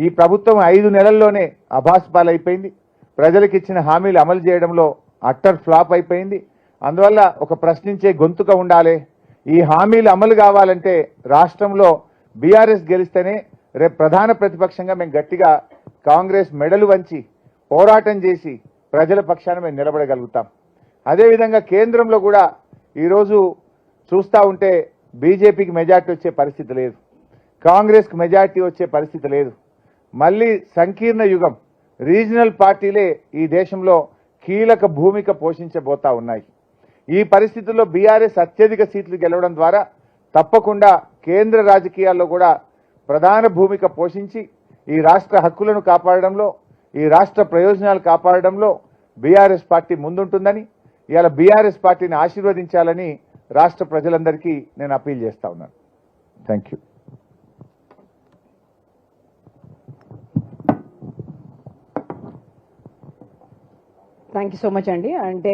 ఈ ప్రభుత్వం 5 నెలల్లోనే అభాస్పాలైపోయింది। ప్రజలకు ఇచ్చిన హామీలు అమలు చేయడంలో అట్టర్ ఫ్లాప్ అయిపోయింది। అందువల్ల ఒక ప్రశ్నించే గొంతుగా ఉండాలి। ఈ హామీలు అమలు కావాలంటే రాష్ట్రంలో బీఆర్ఎస్ గెలిస్తేనే రేపు ప్రధాన ప్రతిపక్షంగా మేము గట్టిగా కాంగ్రెస్ మెడలు వంచి పోరాటం చేసి ప్రజల పక్షాన మేము నిలబడగలుగుతాం। అదేవిధంగా కేంద్రంలో కూడా ఈరోజు చూస్తూ ఉంటే బీజేపీకి మెజార్టీ వచ్చే పరిస్థితి లేదు, కాంగ్రెస్కి మెజార్టీ వచ్చే పరిస్థితి లేదు। మళ్ళీ సంకీర్ణ యుగం, రీజనల్ పార్టీలే ఈ దేశంలో కీలక భూమిక పోషించబోతా ఉన్నాయి। ఈ పరిస్థితుల్లో బీఆర్ఎస్ అత్యధిక సీట్లు గెలవడం ద్వారా తప్పకుండా కేంద్ర రాజకీయాల్లో కూడా ప్రధాన భూమిక పోషించి ఈ రాష్ట్ర హక్కులను కాపాడడంలో, ఈ రాష్ట్ర ప్రయోజనాలు కాపాడడంలో బీఆర్ఎస్ పార్టీ ముందుంటుందని, ఇవాళ బీఆర్ఎస్ పార్టీని ఆశీర్వదించాలని రాష్ట్ర ప్రజలందరికీ నేను అపీల్ చేస్తా ఉన్నాను। Thank you. Thank you so much అండి. అంటే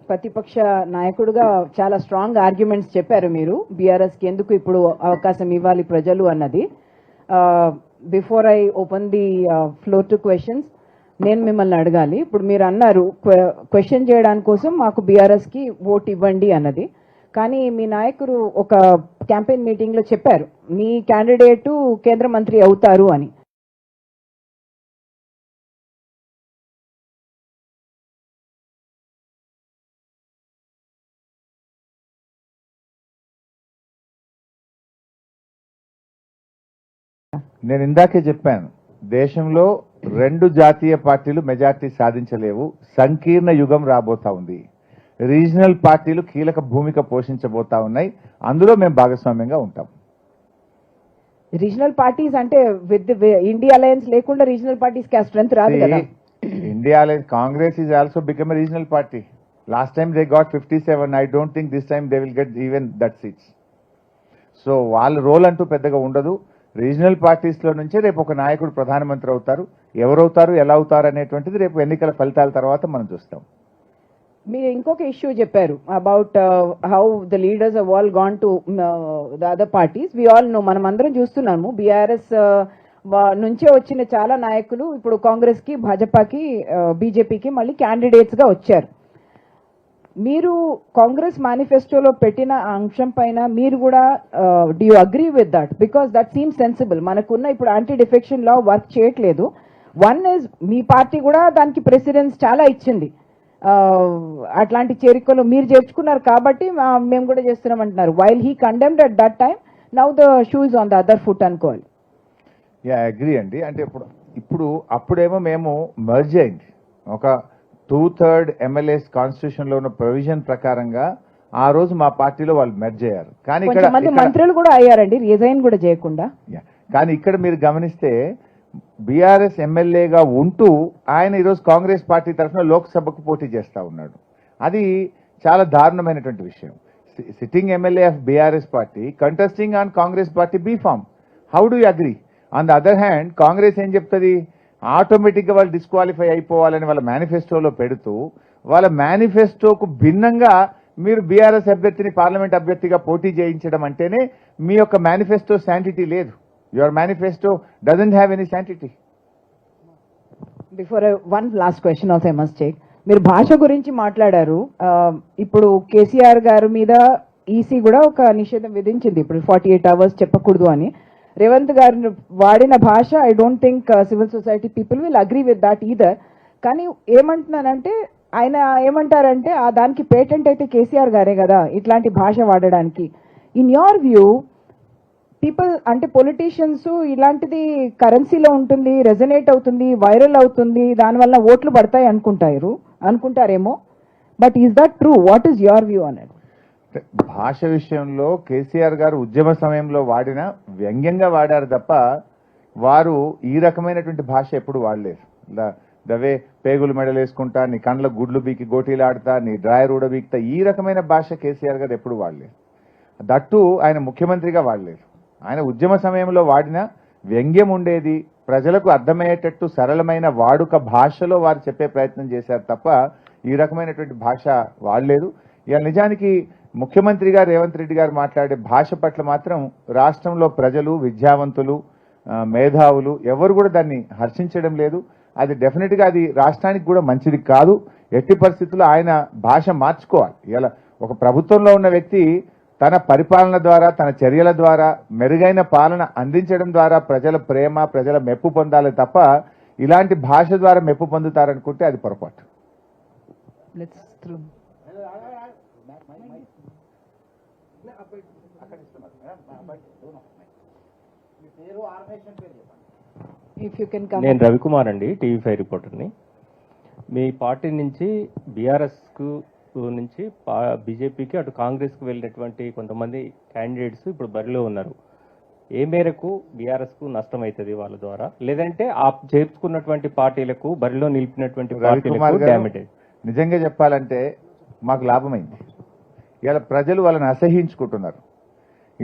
ప్రతిపక్ష నాయకుడుగా చాలా స్ట్రాంగ్ ఆర్గ్యుమెంట్స్ చెప్పారు మీరు, బీఆర్ఎస్కి ఎందుకు ఇప్పుడు అవకాశం ఇవ్వాలి ప్రజలు అన్నది. Before I open the floor to questions, నేను మిమ్మల్ని అడగాలి. ఇప్పుడు మీరు అన్నారు క్వశ్చన్ చేయడానికి కోసం మాకు బీఆర్ఎస్కి ఓట్ ఇవ్వండి అన్నది, కానీ మీ నాయకుడు ఒక క్యాంపెయిన్ మీటింగ్లో చెప్పారు మీ క్యాండిడేటు కేంద్ర మంత్రి అవుతారు అని. నేను ఇందాకే చెప్పాను, దేశంలో 2 జాతీయ పార్టీలు మెజార్టీ సాధించలేవు, సంకీర్ణ యుగం రాబోతా ఉంది, రీజనల్ పార్టీలు కీలక భూమిక పోషించబోతా ఉన్నాయి, అందులో మేము భాగస్వామ్యంగా ఉంటాం. రీజనల్ పార్టీస్ అంటే విత్ ఇండియా అలయన్స్ లేకుండా రీజనల్ పార్టీస్ కి స్ట్రెంగ్త్ రాదు కదా. India alliance, Congress is also become a regional party. Last time they got 57. I don't think this time they will get even that seats. So వాళ్ళ రోల్ అంటూ పెద్దగా ఉండదు. రీజనల్ పార్టీస్ లో నుంచే రేపు ఒక నాయకుడు ప్రధానమంత్రి అవుతారు. ఎవరవుతారు, ఎలా అవుతారు అనేటువంటిది రేపు ఎన్నికల ఫలితాల తర్వాత మనం చూస్తాం. మీరు ఇంకొక ఇష్యూ చెప్పారు about how the leaders of all gone to the other parties. We all know, మనం అందరం చూస్తున్నాము బీఆర్ఎస్ నుంచే వచ్చిన చాలా నాయకులు ఇప్పుడు కాంగ్రెస్ కి, భాజపాకి, బీజేపీకి మళ్ళీ క్యాండిడేట్స్ గా వచ్చారు. మీరు కాంగ్రెస్ మేనిఫెస్టోలో పెట్టిన ఆ అంశం పైన మీరు కూడా do you agree with that? Because that seem sensible. మనకున్న ఇప్పుడు యాంటీ డిఫెక్షన్ లా వర్క్ చేయట్లేదు. వన్ ఇస్ మీ పార్టీ కూడా దానికి ప్రెసిడెన్స్ చాలా ఇచ్చింది. అట్లాంటి చేరికలు మీరు చేర్చుకున్నారు కాబట్టి మేము కూడా చేస్తున్నాం అంటున్నారు. While he condemned at that time, now the shoe is on the other foot అనుకోవాలి. అగ్రీ అండి. అంటే ఇప్పుడు అప్పుడేమో మేము మర్జ్ అయింది ఒక 2/3 ఎమ్మెల్యేస్ కాన్స్టిట్యూషన్ లో ఉన్న ప్రొవిజన్ ప్రకారంగా ఆ రోజు మా పార్టీలో వాళ్ళు మెర్జ్ అయ్యారు. కానీ కొంతమంది మంత్రులు కూడా అయ్యారండి రిజైన్ కూడా చేయకుండా. కానీ ఇక్కడ మీరు గమనిస్తే బీఆర్ఎస్ ఎమ్మెల్యేగా ఉంటూ ఆయన ఈరోజు కాంగ్రెస్ పార్టీ తరఫున లోక్సభకు పోటీ చేస్తా ఉన్నాడు. అది చాలా దారుణమైనటువంటి విషయం. Sitting MLA of BRS party contesting on Congress party B form. How do you agree? On the other hand Congress ఏం చెప్తుంది? ఆటోమేటిక్గా వాళ్ళు డిస్క్వాలిఫై అయిపోవాలని వాళ్ళ మేనిఫెస్టోలో పెడుతూ వాళ్ళ మేనిఫెస్టోకు భిన్నంగా మీరు బీఆర్ఎస్ అభ్యర్థిని పార్లమెంట్ అభ్యర్థిగా పోటీ చేయించడం అంటేనే మీ యొక్క మేనిఫెస్టో శాంటిటీ లేదు. Your manifesto doesn't have any sanctity. Before one last question also I must take. మీరు భాష గురించి మాట్లాడారు. ఇప్పుడు కేసీఆర్ గారి మీద ఈసీ కూడా ఒక నిషేధం విధించింది ఇప్పుడు 48 hours చెప్పకూడదు అని. రేవంత్ గారు వాడిన భాష I don't think civil society people will agree with that either. కానీ ఏమంటున్నానంటే ఆయన ఏమంటారంటే దానికి పేటెంట్ అయితే కేసీఆర్ గారే కదా ఇట్లాంటి భాష వాడడానికి. ఇన్ యోర్ వ్యూ పీపుల్ అంటే పొలిటీషియన్స్ ఇలాంటిది కరెన్సీలో ఉంటుంది, రెజనేట్ అవుతుంది, వైరల్ అవుతుంది, దానివల్ల ఓట్లు పడతాయి అనుకుంటారేమో. But is that true? What is your view అన్నది? భాష విషయంలో కేసీఆర్ గారు ఉద్యమ సమయంలో వాడిన వ్యంగ్యంగా వాడారు తప్ప వారు ఈ రకమైనటువంటి భాష ఎప్పుడు వాడలేరు. దవే పేగులు మెడలు వేసుకుంటా, నీ కండ్ల గుడ్లు బీకి గోటీలు ఆడతా, నీ డ్రాయర్ ఊడబీక్తా, ఈ రకమైన భాష కేసీఆర్ గారు ఎప్పుడు వాడలేరు. దట్టు ఆయన ముఖ్యమంత్రిగా వాడలేరు. ఆయన ఉద్యమ సమయంలో వాడిన వ్యంగ్యం ఉండేది, ప్రజలకు అర్థమయ్యేటట్టు సరళమైన వాడుక భాషలో వారు చెప్పే ప్రయత్నం చేశారు తప్ప ఈ రకమైనటువంటి భాష వాడలేదు. ఇవాళ నిజానికి ముఖ్యమంత్రిగా రేవంత్ రెడ్డి గారు మాట్లాడే భాష పట్ల మాత్రం రాష్ట్రంలో ప్రజలు, విద్యావంతులు, మేధావులు ఎవరు కూడా దాన్ని హర్షించడం లేదు. అది డెఫినెట్గా అది రాష్ట్రానికి కూడా మంచిది కాదు. ఎట్టి పరిస్థితుల్లో ఆయన భాష మార్చుకోవాలి. ఇలా ఒక ప్రభుత్వంలో ఉన్న వ్యక్తి తన పరిపాలన ద్వారా, తన చర్యల ద్వారా మెరుగైన పాలన అందించడం ద్వారా ప్రజల ప్రేమ, ప్రజల మెప్పు పొందాలి తప్ప ఇలాంటి భాష ద్వారా మెప్పు పొందుతారనుకుంటే అది పొరపాటు. నేను రవికుమార్ అండి, టీవీ5 రిపోర్టర్ని. మీ పార్టీ నుంచి బీఆర్ఎస్కు నుంచి బీజేపీకి అటు కాంగ్రెస్కు వెళ్ళినటువంటి కొంతమంది క్యాండిడేట్స్ ఇప్పుడు బరిలో ఉన్నారు. ఏ మేరకు బీఆర్ఎస్కు నష్టం అవుతుంది వాళ్ళ ద్వారా, లేదంటే ఆ చేర్చుకున్నటువంటి పార్టీలకు బరిలో నిలిపినటువంటి పార్టీలకు డ్యామేజ్? నిజంగా చెప్పాలంటే మాకు లాభమైంది. ఇవాళ ప్రజలు వాళ్ళని అసహించుకుంటున్నారు.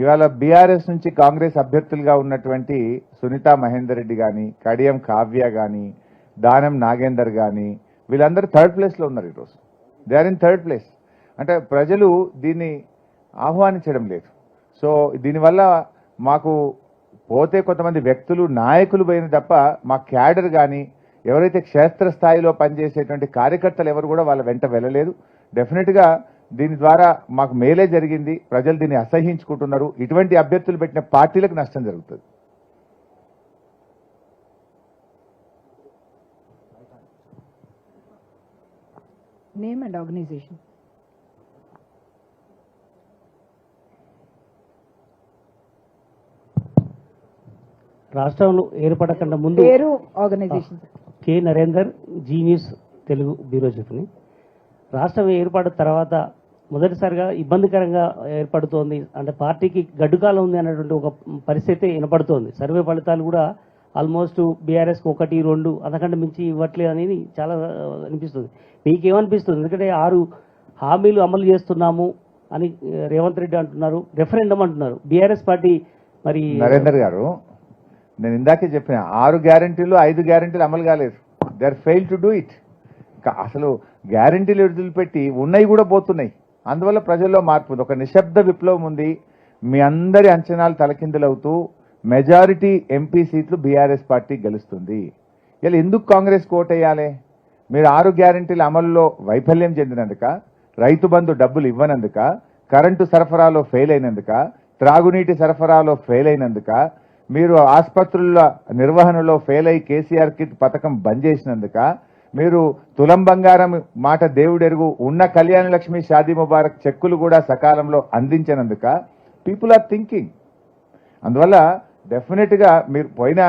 ఇవాళ బీఆర్ఎస్ నుంచి కాంగ్రెస్ అభ్యర్థులుగా ఉన్నటువంటి సునీతా మహేందర్ రెడ్డి కానీ, కడియం కావ్య కానీ, దానం నాగేందర్ కానీ వీళ్ళందరూ 3rd ప్లేస్లో ఉన్నారు ఈరోజు. They are in 3rd place. అంటే ప్రజలు దీన్ని ఆహ్వానించడం లేదు. సో దీనివల్ల మాకు పోతే కొంతమంది వ్యక్తులు, నాయకులు పోయిన తప్ప మా క్యాడర్ కానీ ఎవరైతే క్షేత్రస్థాయిలో పనిచేసేటువంటి కార్యకర్తలు ఎవరు కూడా వాళ్ళ వెంట వెళ్ళలేదు. డెఫినెట్గా దీని ద్వారా మాకు మేలే జరిగింది. ప్రజలు దీన్ని అసహించుకుంటున్నారు. ఇటువంటి అభ్యర్థులు పెట్టిన పార్టీలకు నష్టం జరుగుతుంది. Name and organisation. రాష్ట్రంలో ఏర్పడకుండా ముందు పేరు, organisation. K Narender, Zee news Telugu bureau చీఫ్ని. రాష్ట్రం ఏర్పడిన తర్వాత మొదటిసారిగా ఇబ్బందికరంగా ఏర్పడుతోంది, అంటే పార్టీకి గడ్డుకాలం ఉంది అన్నటువంటి ఒక పరిస్థితి వినపడుతోంది. సర్వే ఫలితాలు కూడా ఆల్మోస్ట్ బీఆర్ఎస్కి 1, 2 అంతకంటే మించి ఇవ్వట్లేదు అనేది చాలా అనిపిస్తుంది. మీకేమనిపిస్తుంది? ఎందుకంటే 6 హామీలు అమలు చేస్తున్నాము అని రేవంత్ రెడ్డి అంటున్నారు, రెఫరెండం అంటున్నారు. బీఆర్ఎస్ పార్టీ మరి నరేందర్ గారు, నేను ఇందాకే చెప్పిన 6 గ్యారంటీలు 5 గ్యారంటీలు అమలు కాలేదు. They are fail to do it. అసలు గ్యారంటీలు వదిలిపెట్టి ఉన్నాయి కూడా పోతున్నాయి. అందువల్ల ప్రజల్లో మార్పు ఉంది, ఒక నిశ్శబ్ద విప్లవం ఉంది. మీ అందరి అంచనాలు తలకిందులవుతూ మెజారిటీ ఎంపీ సీట్లు బీఆర్ఎస్ పార్టీ గెలుస్తుంది. ఇలా ఎందుకు కాంగ్రెస్ కోటేయాలి? మీరు 6 గ్యారంటీల అమలులో వైఫల్యం చెందినందుక, రైతు బంధు డబ్బులు ఇవ్వనందుక, కరెంటు సరఫరాలో ఫెయిల్ అయినందుక, త్రాగునీటి సరఫరాలో ఫెయిల్ అయినందుక, మీరు ఆసుపత్రుల నిర్వహణలో ఫెయిల్ అయి కేసీఆర్ కిట్ పథకం బంద్ చేసినందుక, మీరు తులం బంగారం మాట దేవుడెరుగు ఉన్న కళ్యాణ లక్ష్మి షాదీ ముబారక్ చెక్కులు కూడా సకాలంలో అందించినందుక పీపుల్ ఆర్ థింకింగ్. అందువల్ల డెఫినెట్ గా మీరు పోయిన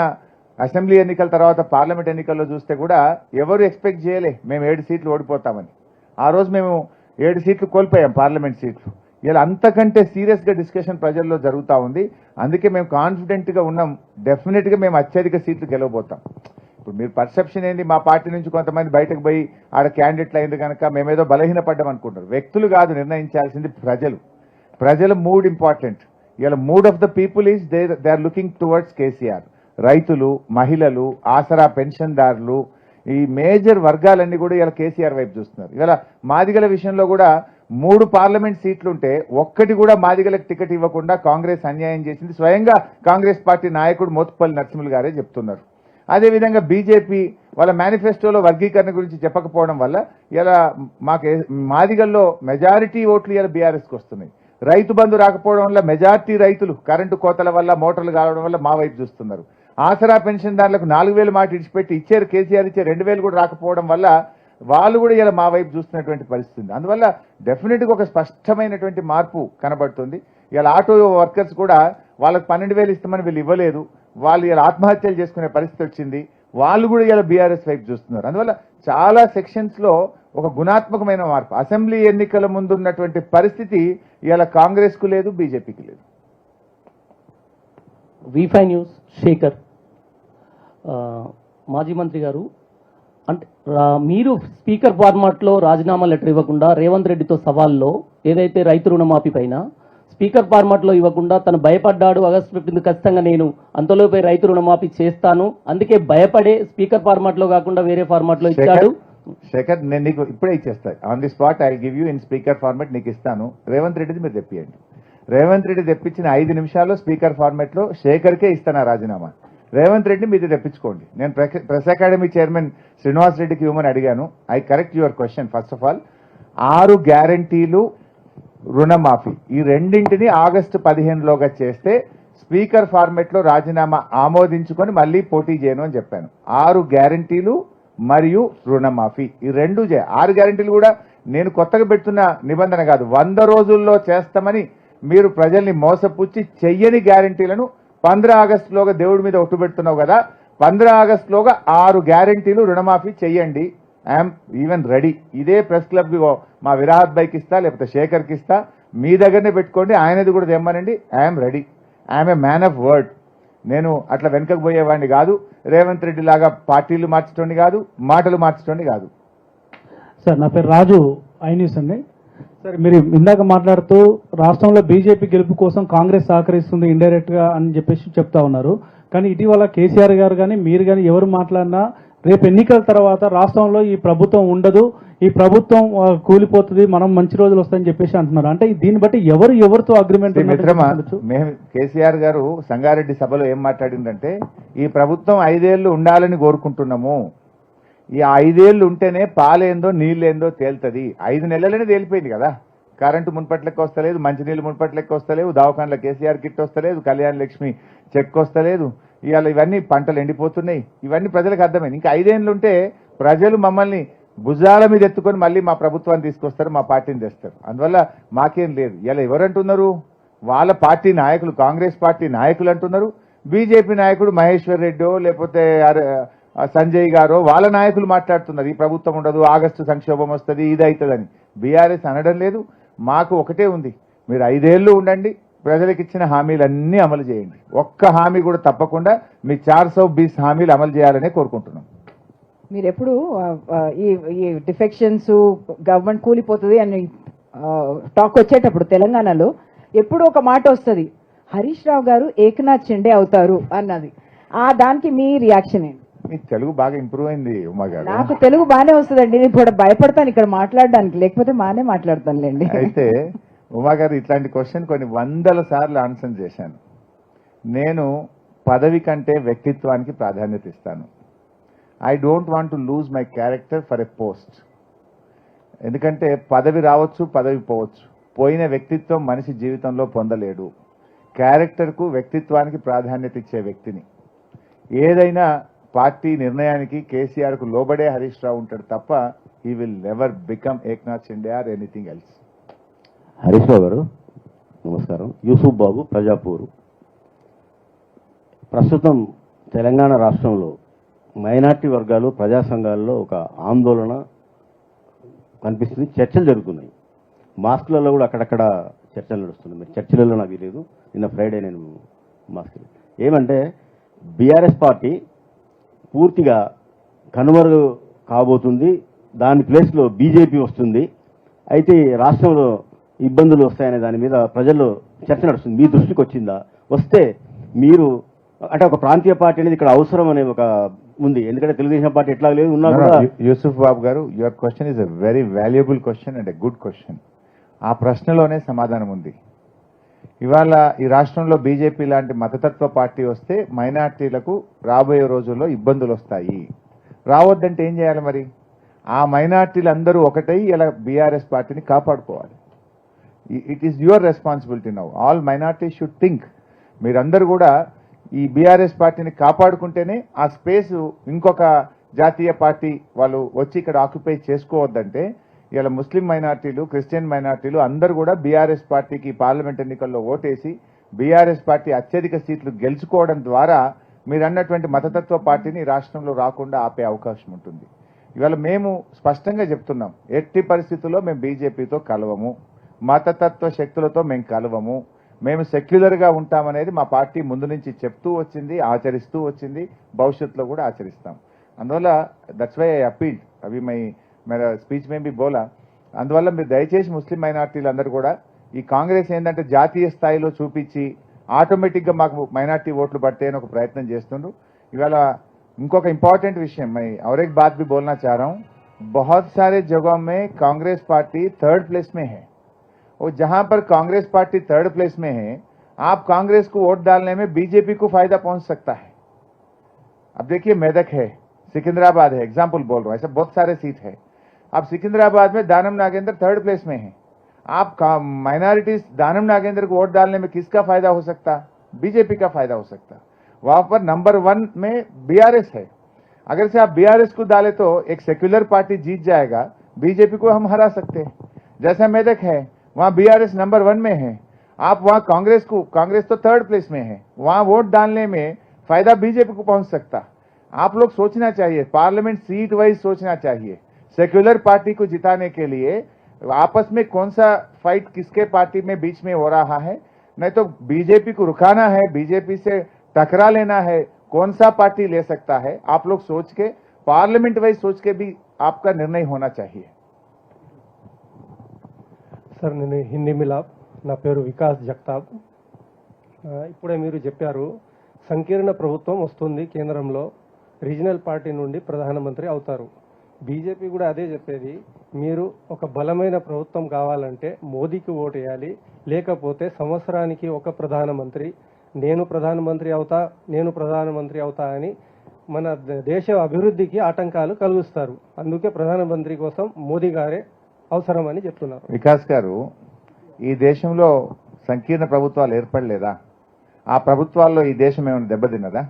అసెంబ్లీ ఎన్నికల తర్వాత పార్లమెంట్ ఎన్నికల్లో చూస్తే కూడా ఎవరు ఎక్స్పెక్ట్ చేయలే మేము 7 సీట్లు ఓడిపోతామని. ఆ రోజు మేము 7 సీట్లు కోల్పోయాం పార్లమెంట్ సీట్లు. ఇలా అంతకంటే సీరియస్ గా డిస్కషన్ ప్రజల్లో జరుగుతూ ఉంది. అందుకే మేము కాన్ఫిడెంట్ గా ఉన్నాం, డెఫినెట్ గా మేము అత్యధిక సీట్లు గెలవబోతాం. ఇప్పుడు మీరు పర్సెప్షన్ ఏంది, మా పార్టీ నుంచి కొంతమంది బయటకు పోయి ఆడ క్యాండిడేట్లు అయింది కనుక మేమేదో బలహీనపడ్డాం అనుకుంటారు. వ్యక్తులు కాదు నిర్ణయించాల్సింది ప్రజలు. ప్రజల మూడ్ ఇంపార్టెంట్. ఇలా mood of the people is they are looking towards KCR. రైతులు, మహిళలు, ఆసరా పెన్షన్దారులు, ఈ మేజర్ వర్గాలన్నీ కూడా ఇలా కేసీఆర్ వైపు చూస్తున్నారు. ఇలా మాదిగల విషయంలో కూడా 3 పార్లమెంట్ సీట్లుంటే ఒక్కటి కూడా మాదిగలకు టికెట్ ఇవ్వకుండా కాంగ్రెస్ అన్యాయం చేసింది. స్వయంగా కాంగ్రెస్ పార్టీ నాయకుడు మోత్కుపల్లి నరసింహులు గారే చెప్తున్నారు. అదేవిధంగా బీజేపీ వాళ్ళ మేనిఫెస్టోలో వర్గీకరణ గురించి చెప్పకపోవడం వల్ల ఇలా మాకు మాదిగల్లో మెజారిటీ ఓట్లు ఇలా బీఆర్ఎస్కి వస్తున్నాయి. రైతు బంధు రాకపోవడం వల్ల మెజారిటీ రైతులు కరెంటు కోతల వల్ల మోటార్లు కావడం వల్ల మా వైపు చూస్తున్నారు. ఆసరా పెన్షన్దారులకు 4,000 మాట ఇడిచిపెట్టి ఇచ్చారు, కేసీఆర్ ఇచ్చే 2,000 కూడా రాకపోవడం వల్ల వాళ్ళు కూడా ఇలా మా వైపు చూస్తున్నటువంటి పరిస్థితి. అందువల్ల డెఫినెట్ గా ఒక స్పష్టమైనటువంటి మార్పు కనబడుతుంది. ఇలా ఆటో వర్కర్స్ కూడా వాళ్ళకి 12,000 ఇస్తామని వీళ్ళు ఇవ్వలేదు, వాళ్ళు ఇలా ఆత్మహత్యలు చేసుకునే పరిస్థితి వచ్చింది. వాళ్ళు కూడా ఇలా బీఆర్ఎస్ వైపు చూస్తున్నారు. అందువల్ల చాలా సెక్షన్స్ లో ఒక గుణాత్మకమైన మార్పు. అసెంబ్లీ ఎన్నికల ముందు ఉన్నటువంటి పరిస్థితి ఇలా కాంగ్రెస్ కు లేదు, బీజేపీకి లేదు. V5 news Shekhar. మాజీ మంత్రి గారు, అంటే మీరు స్పీకర్ ఫార్మాట్లో రాజీనామా లెటర్ ఇవ్వకుండా రేవంత్ రెడ్డితో సవాల్లో ఏదైతే రైతు రుణమాఫీ పైన స్పీకర్ ఫార్మాట్లో ఇవ్వకుండా తను భయపడ్డాడు, ఆగస్టు 15 ఖచ్చితంగా నేను అంతలోపే రైతు రుణమాఫీ చేస్తాను, అందుకే భయపడే స్పీకర్ ఫార్మాట్లో కాకుండా వేరే ఫార్మాట్లో ఇచ్చాడు. శేఖర్, నేను నీకు ఇప్పుడే ఇచ్చేస్తాను on the spot. I give you in speaker format నీకు ఇస్తాను. రేవంత్ రెడ్డిది మీరు తెప్పియండి. రేవంత్ రెడ్డి తెప్పించిన 5 నిమిషాల్లో స్పీకర్ ఫార్మాట్ లో శేఖర్కే ఇస్తాను రాజీనామా. రేవంత్ రెడ్డి మీది తెప్పించుకోండి. నేను ప్రెస్ అకాడమీ చైర్మన్ శ్రీనివాస్ రెడ్డికి ఇవ్వమని అడిగాను. I correct your question. First of all 6 గ్యారంటీలు, రుణమాఫీ, ఈ రెండింటిని ఆగస్టు 15లోగా చేస్తే స్పీకర్ ఫార్మాట్ లో రాజీనామా ఆమోదించుకొని మళ్ళీ పోటీ చేయను అని చెప్పాను. 6 గ్యారంటీలు మరియు రుణమాఫీ ఈ 2 6 గ్యారంటీలు కూడా నేను కొత్తగా పెడుతున్న నిబంధన కాదు. 100 రోజుల్లో చేస్తామని మీరు ప్రజల్ని మోసపుచ్చి చెయ్యని గ్యారంటీలను 15 ఆగస్టులోగా దేవుడి మీద ఒట్టు పెడుతున్నావు కదా, 15 ఆగస్టులోగా 6 గ్యారంటీలు రుణమాఫీ చెయ్యండి. I'm even ready. ఇదే ప్రెస్ క్లబ్ మా విరాహత్ బైక్ ఇస్తా, లేకపోతే శేఖర్కి ఇస్తా, మీ దగ్గరనే పెట్టుకోండి, ఆయనది కూడా తెమ్మనండి. I'm ready. I'm a man of word. నేను అట్లా వెనకకు పోయేవాడిని కాదు. రేవంత్ రెడ్డి లాగా పార్టీలు మార్చటోని కాదు, మాటలు మార్చటోని కాదు. సార్, నా పేరు రాజు, ఐ న్యూస్ అండి. సార్, మీరు ఇందాక మాట్లాడుతూ రాష్ట్రంలో బీజేపీ గెలుపు కోసం కాంగ్రెస్ సహకరిస్తుంది ఇండైరెక్ట్ గా అని చెప్పేసి చెప్తా ఉన్నారు. కానీ ఇటీవల కేసీఆర్ గారు కానీ మీరు కానీ ఎవరు మాట్లాడినా రేపు ఎన్నికల తర్వాత రాష్ట్రంలో ఈ ప్రభుత్వం ఉండదు, ఈ ప్రభుత్వం కూలిపోతుంది, మనం మంచి రోజులు వస్తాయని చెప్పేసి అంటున్నారు. అంటే దీన్ని బట్టి ఎవరితో అగ్రిమెంట్? మేము కేసీఆర్ గారు సంగారెడ్డి సభలో ఏం మాట్లాడిందంటే, ఈ ప్రభుత్వం 5 ఏళ్లు ఉండాలని కోరుకుంటున్నాము. ఈ 5 ఏళ్లు ఉంటేనే పాలేందో నీళ్ళేందో తేలుతుంది. 5 నెలలనే తేలిపోయింది కదా. కరెంటు మున్పట్లెక్క వస్తలేదు, మంచినీళ్ళు మున్పట్లెక్క వస్తలేవు, దవాఖాన్ల కేసీఆర్ కిట్ వస్తలేదు, కళ్యాణ లక్ష్మి చెక్ వస్తలేదు, ఇవాళ ఇవన్నీ పంటలు ఎండిపోతున్నాయి. ఇవన్నీ ప్రజలకు అర్థమైంది. ఇంకా 5 ఏళ్ళు ఉంటే ప్రజలు మమ్మల్ని భుజాల మీద ఎత్తుకొని మళ్ళీ మా ప్రభుత్వాన్ని తీసుకొస్తారు, మా పార్టీని తెస్తారు. అందువల్ల మాకేం లేదు. ఇలా ఎవరంటున్నారు? వాళ్ళ పార్టీ నాయకులు, కాంగ్రెస్ పార్టీ నాయకులు అంటున్నారు. బీజేపీ నాయకుడు మహేశ్వర్ రెడ్డో లేకపోతే సంజయ్ గారో వాళ్ళ నాయకులు మాట్లాడుతున్నారు, ఈ ప్రభుత్వం ఉండదు, ఆగస్టు సంక్షోభం వస్తుంది, ఇది అవుతుందని. బీఆర్ఎస్ అనడం లేదు. మాకు ఒకటే ఉంది, మీరు 5 ఏళ్లు ఉండండి, ప్రజలకు ఇచ్చిన హామీలన్నీ అమలు చేయండి. ఒక్క హామీ కూడా తప్పకుండా మీ 420 హామీలు అమలు చేయాలనే కోరుకుంటున్నాం. మీరు ఎప్పుడు ఈ డిఫెక్షన్స్, గవర్నమెంట్ కూలిపోతుంది అని టాక్ వచ్చేటప్పుడు తెలంగాణలో ఎప్పుడు ఒక మాట వస్తుంది, హరీష్ రావు గారు ఏకనాథ్ షిండే అవుతారు అన్నది. దానికి మీ రియాక్షన్ ఏంటి? మీ తెలుగు బాగా ఇంప్రూవ్ అయింది ఉమా గారు. నాకు తెలుగు బాగానే వస్తుందండి, నేను ఇప్పుడు భయపడతాను ఇక్కడ మాట్లాడడానికి, లేకపోతే బాగానే మాట్లాడతానులేండి. అయితే ఉమా గారు ఇట్లాంటి క్వశ్చన్ కొన్ని వందల సార్లు ఆన్సర్ చేశాను. నేను పదవి కంటే వ్యక్తిత్వానికి ప్రాధాన్యత ఇస్తాను. I don't want to lose my character for a post. ఎందుకంటే పదవి రావచ్చు, పదవి పోవచ్చు, పోయిన వ్యక్తిత్వం మనిషి జీవితంలో పొందలేడు. క్యారెక్టర్కు వ్యక్తిత్వానికి ప్రాధాన్యత ఇచ్చే వ్యక్తిని. ఏదైనా పార్టీ నిర్ణయానికి కేసీఆర్కు లోబడే హరీష్ రావు ఉంటాడు తప్ప he will never become Eknath Shinde or anything else. Harish Rao గారు నమస్కారం. యూసుఫ్ బాబు, ప్రజాపూరు. ప్రస్తుతం తెలంగాణ రాష్ట్రంలో మైనార్టీ వర్గాలు ప్రజా సంఘాల్లో ఒక ఆందోళన కనిపిస్తుంది, చర్చలు జరుగుతున్నాయి. మాస్కులలో కూడా అక్కడక్కడ చర్చలు నడుస్తున్నాయి. మరి చర్చలలో నాకు తెలియదు, నిన్న ఫ్రైడే నేను మాస్క్ ఏమంటే బీఆర్ఎస్ పార్టీ పూర్తిగా కనుమరుగు కాబోతుంది, దాని ప్లేస్లో బీజేపీ వస్తుంది, అయితే రాష్ట్రంలో ఇబ్బందులు వస్తాయనే దాని మీద ప్రజల్లో చర్చ నడుస్తుంది. మీ దృష్టికి వచ్చిందా? వస్తే మీరు అంటే ఒక ప్రాంతీయ పార్టీ అనేది ఇక్కడ అవసరం అనే ఒక ఉంది, ఎందుకంటే తెలుగుదేశం పార్టీ ఎట్లా లేదు ఉన్నా కూడా. యూసుఫ్ బాబు గారు, your question is a very valuable question and a good question. ఆ ప్రశ్నలోనే సమాధానం ఉంది. ఇవాళ ఈ రాష్ట్రంలో బీజేపీ లాంటి మతతత్వ పార్టీ వస్తే మైనార్టీలకు రాబోయే రోజుల్లో ఇబ్బందులు వస్తాయి. రావద్దంటే ఏం చేయాలి మరి? ఆ మైనార్టీలు అందరూ ఒకటై ఇలా బీఆర్ఎస్ పార్టీని కాపాడుకోవాలి. It is your responsibility now. All minority should think. మీరందరూ కూడా ఈ బీఆర్ఎస్ పార్టీని కాపాడుకుంటేనే ఆ స్పేస్ ఇంకొక జాతీయ పార్టీ వాళ్ళు వచ్చి ఇక్కడ ఆక్యుపై చేసుకోవద్దంటే ఇలా ముస్లిం మైనార్టీలు, క్రిస్టియన్ మైనార్టీలు అందరూ కూడా బీఆర్ఎస్ పార్టీకి పార్లమెంట్ ఎన్నికల్లో ఓటేసి బీఆర్ఎస్ పార్టీ అత్యధిక సీట్లు గెలుచుకోవడం ద్వారా మీరు అన్నటువంటి మతతత్వ పార్టీని రాష్ట్రంలో రాకుండా ఆపే అవకాశం ఉంటుంది. ఇవాళ మేము స్పష్టంగా చెప్తున్నాం, ఎట్టి పరిస్థితుల్లో మేము బీజేపీతో కలవము, మతతత్వ శక్తులతో మేము కలవము, మేము సెక్యులర్గా ఉంటామనేది మా పార్టీ ముందు నుంచి చెప్తూ వచ్చింది, ఆచరిస్తూ వచ్చింది, భవిష్యత్తులో కూడా ఆచరిస్తాం. అందువల్ల దట్స్ వై ఐ అపీల్, అవి मेरा स्पीच में भी बोला. అందువల్ల మీరు దయచేసి ముస్లిం మైనార్టీలు అందరూ కూడా ఈ కాంగ్రెస్ ఏంటంటే జాతీయ స్థాయిలో చూపించి ఆటోమేటిక్గా మాకు మైనార్టీ ఓట్లు పడితే అని ఒక ప్రయత్నం చేస్తుండ్రు. ఇవాళ ఇంకొక ఇంపార్टेंट विषय मैं और एक बात भी बोलना चाह रहा हूँ. बहुत सारे जगहों में कांग्रेस पार्टी थर्ड प्लेस में है और जहां पर कांग्रेस पार्टी थर्ड प्लेस में है आप कांग्रेस को वोट डालने में बीजेपी को फायदा पहुंच सकता है. अब देखिए मेदक है, सिकंदराबाद है, एग्जाम्पल बोल रहा हूँ, ऐसे बहुत सारे सीट है. अब सिकंदराबाद में दानम नागेंद्र थर्ड प्लेस में है. आप माइनॉरिटीज दानम नागेंद्र को वोट डालने में किसका फायदा हो सकता? बीजेपी का फायदा हो सकता. वहां पर नंबर 1 में बीआरएस है. अगर से आप बीआरएस को डाले तो एक सेक्युलर पार्टी जीत जाएगा, बीजेपी को हम हरा सकते हैं. जैसा मेदक है वहां बीआरएस नंबर 1 में है, आप वहां कांग्रेस तो थर्ड प्लेस में है, वहां वोट डालने में फायदा बीजेपी को पहुंच सकता. आप लोग सोचना चाहिए, पार्लियामेंट सीट वाइज सोचना चाहिए. सेक्युलर पार्टी को जिताने के लिए आपस में कौन सा फाइट किसके पार्टी में बीच में हो रहा है, नहीं तो बीजेपी को रुकाना है, बीजेपी से टकरा लेना है, कौन सा पार्टी ले सकता है. आप लोग सोच के पार्लियामेंट वाइज सोच के भी आपका निर्णय होना चाहिए. సార్ నేను హిందీ మిలాప్, నా పేరు వికాస్ జగతాబ్. ఇప్పుడే మీరు చెప్పారు సంకీర్ణ ప్రభుత్వం వస్తుంది కేంద్రంలో, రీజనల్ పార్టీ నుండి ప్రధానమంత్రి అవుతారు. బీజేపీ కూడా అదే చెప్పేది, మీరు ఒక బలమైన ప్రభుత్వం కావాలంటే మోదీకి ఓటు వేయాలి, లేకపోతే సంవత్సరానికి ఒక ప్రధానమంత్రి, నేను ప్రధానమంత్రి అవుతా అని మన దేశ అభివృద్ధికి ఆటంకాలు కలిగిస్తారు. అందుకే ప్రధానమంత్రి కోసం మోదీ గారే అవసరమని చెప్తున్నారు. వికాస్ గారు, ఈ దేశంలో సంకీర్ణ ప్రభుత్వాలు ఏర్పడలేదా? ఆ ప్రభుత్వాల్లో ఈ దేశం ఏమైనా దెబ్బతిన్నదా?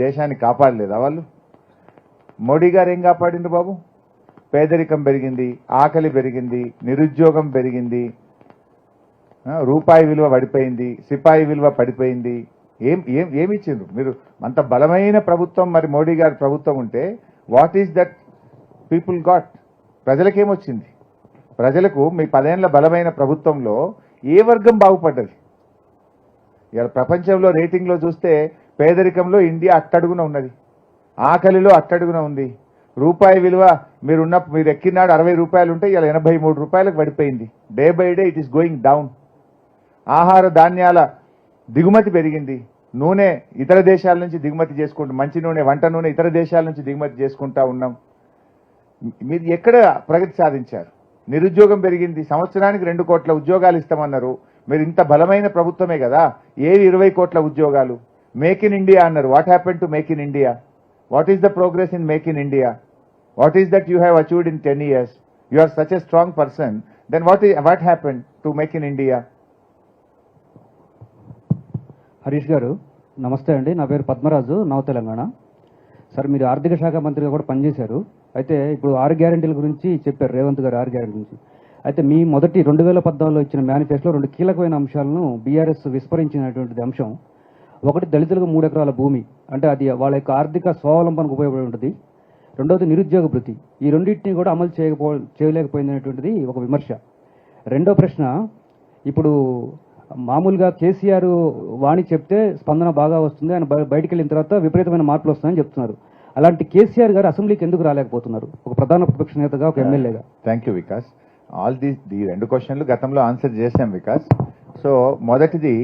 దేశాన్ని కాపాడలేదా వాళ్ళు? మోడీ గారు ఏం కాపాడిండ్రు బాబు? పేదరికం పెరిగింది, ఆకలి పెరిగింది, నిరుద్యోగం పెరిగింది, రూపాయి విలువ పడిపోయింది, సిపాయి విలువ పడిపోయింది. ఏమిచ్చిండ్రు మీరు? అంత బలమైన ప్రభుత్వం మరి మోడీ గారి ప్రభుత్వం ఉంటే what is that people got? ప్రజలకేమొచ్చింది? ప్రజలకు మీ 10 ఏళ్ల బలమైన ప్రభుత్వంలో ఏ వర్గం బాగుపడ్డది? ఇవాళ ప్రపంచంలో రేటింగ్లో చూస్తే పేదరికంలో ఇండియా అట్టడుగున ఉన్నది, ఆకలిలో అట్టడుగున ఉంది, రూపాయి విలువ మీరు ఎక్కినాడు 60 రూపాయలు ఉంటే ఇలా 83 రూపాయలకు పడిపోయింది. Day by day it is going down. ఆహార ధాన్యాల దిగుమతి పెరిగింది, నూనె ఇతర దేశాల నుంచి దిగుమతి చేసుకుంటూ, మంచి నూనె, వంట నూనె ఇతర దేశాల నుంచి దిగుమతి చేసుకుంటా ఉన్నాం. మీరు ఎక్కడ ప్రగతి సాధించారు? నిరుద్యోగం పెరిగింది. సంవత్సరానికి 2 కోట్ల ఉద్యోగాలు ఇస్తామన్నారు. మీరు ఇంత బలమైన ప్రభుత్వమే కదా, ఏవి 20 కోట్ల ఉద్యోగాలు? మేక్ ఇన్ ఇండియా అన్నారు. What happen to make in India? What is the progress in make in India? What is that you have achieved in 10 years? You are such a strong person, then what happen to make in India? Harish గారు నమస్తే అండి. నా పేరు పద్మరాజు, నవ తెలంగాణ. సార్, మీరు ఆర్థిక శాఖ మంత్రిగా కూడా పనిచేశారు. అయితే ఇప్పుడు 6 గ్యారెంటీల గురించి చెప్పారు, రేవంత్ గారు 6 గ్యారెంటీ గురించి. అయితే మీ మొదటి 2014లో ఇచ్చిన మేనిఫెస్టోలో 2 కీలకమైన అంశాలను బీఆర్ఎస్ విస్మరించినటువంటిది అంశం. ఒకటి, దళితులకు 3 ఎకరాల భూమి, అంటే అది వాళ్ళ యొక్క ఆర్థిక స్వావలంబనకు ఉపయోగపడి ఉంటుంది. రెండవది నిరుద్యోగ భృతి. ఈ రెండింటిని కూడా అమలు చేయలేకపోయినటువంటిది ఒక విమర్శ. రెండో ప్రశ్న, ఇప్పుడు మామూలుగా కేసీఆర్ వాణి చెప్తే స్పందన బాగా వస్తుంది, ఆయన బయటికి వెళ్ళిన తర్వాత విపరీతమైన మార్పులు వస్తాయని చెప్తున్నారు. అలాంటి కేసీఆర్ గారు అసెంబ్లీకి ఎందుకు రాలేకపోతున్నారు, ఒక ప్రధాన ప్రతిపక్ష నేతగా, ఒక ఎమ్మెల్యేగా? Thank you Vikas. ఆల్ ఈ 2 క్వశ్చన్లు గతంలో ఆన్సర్ చేశాం వికాస్. సో మొదటిది,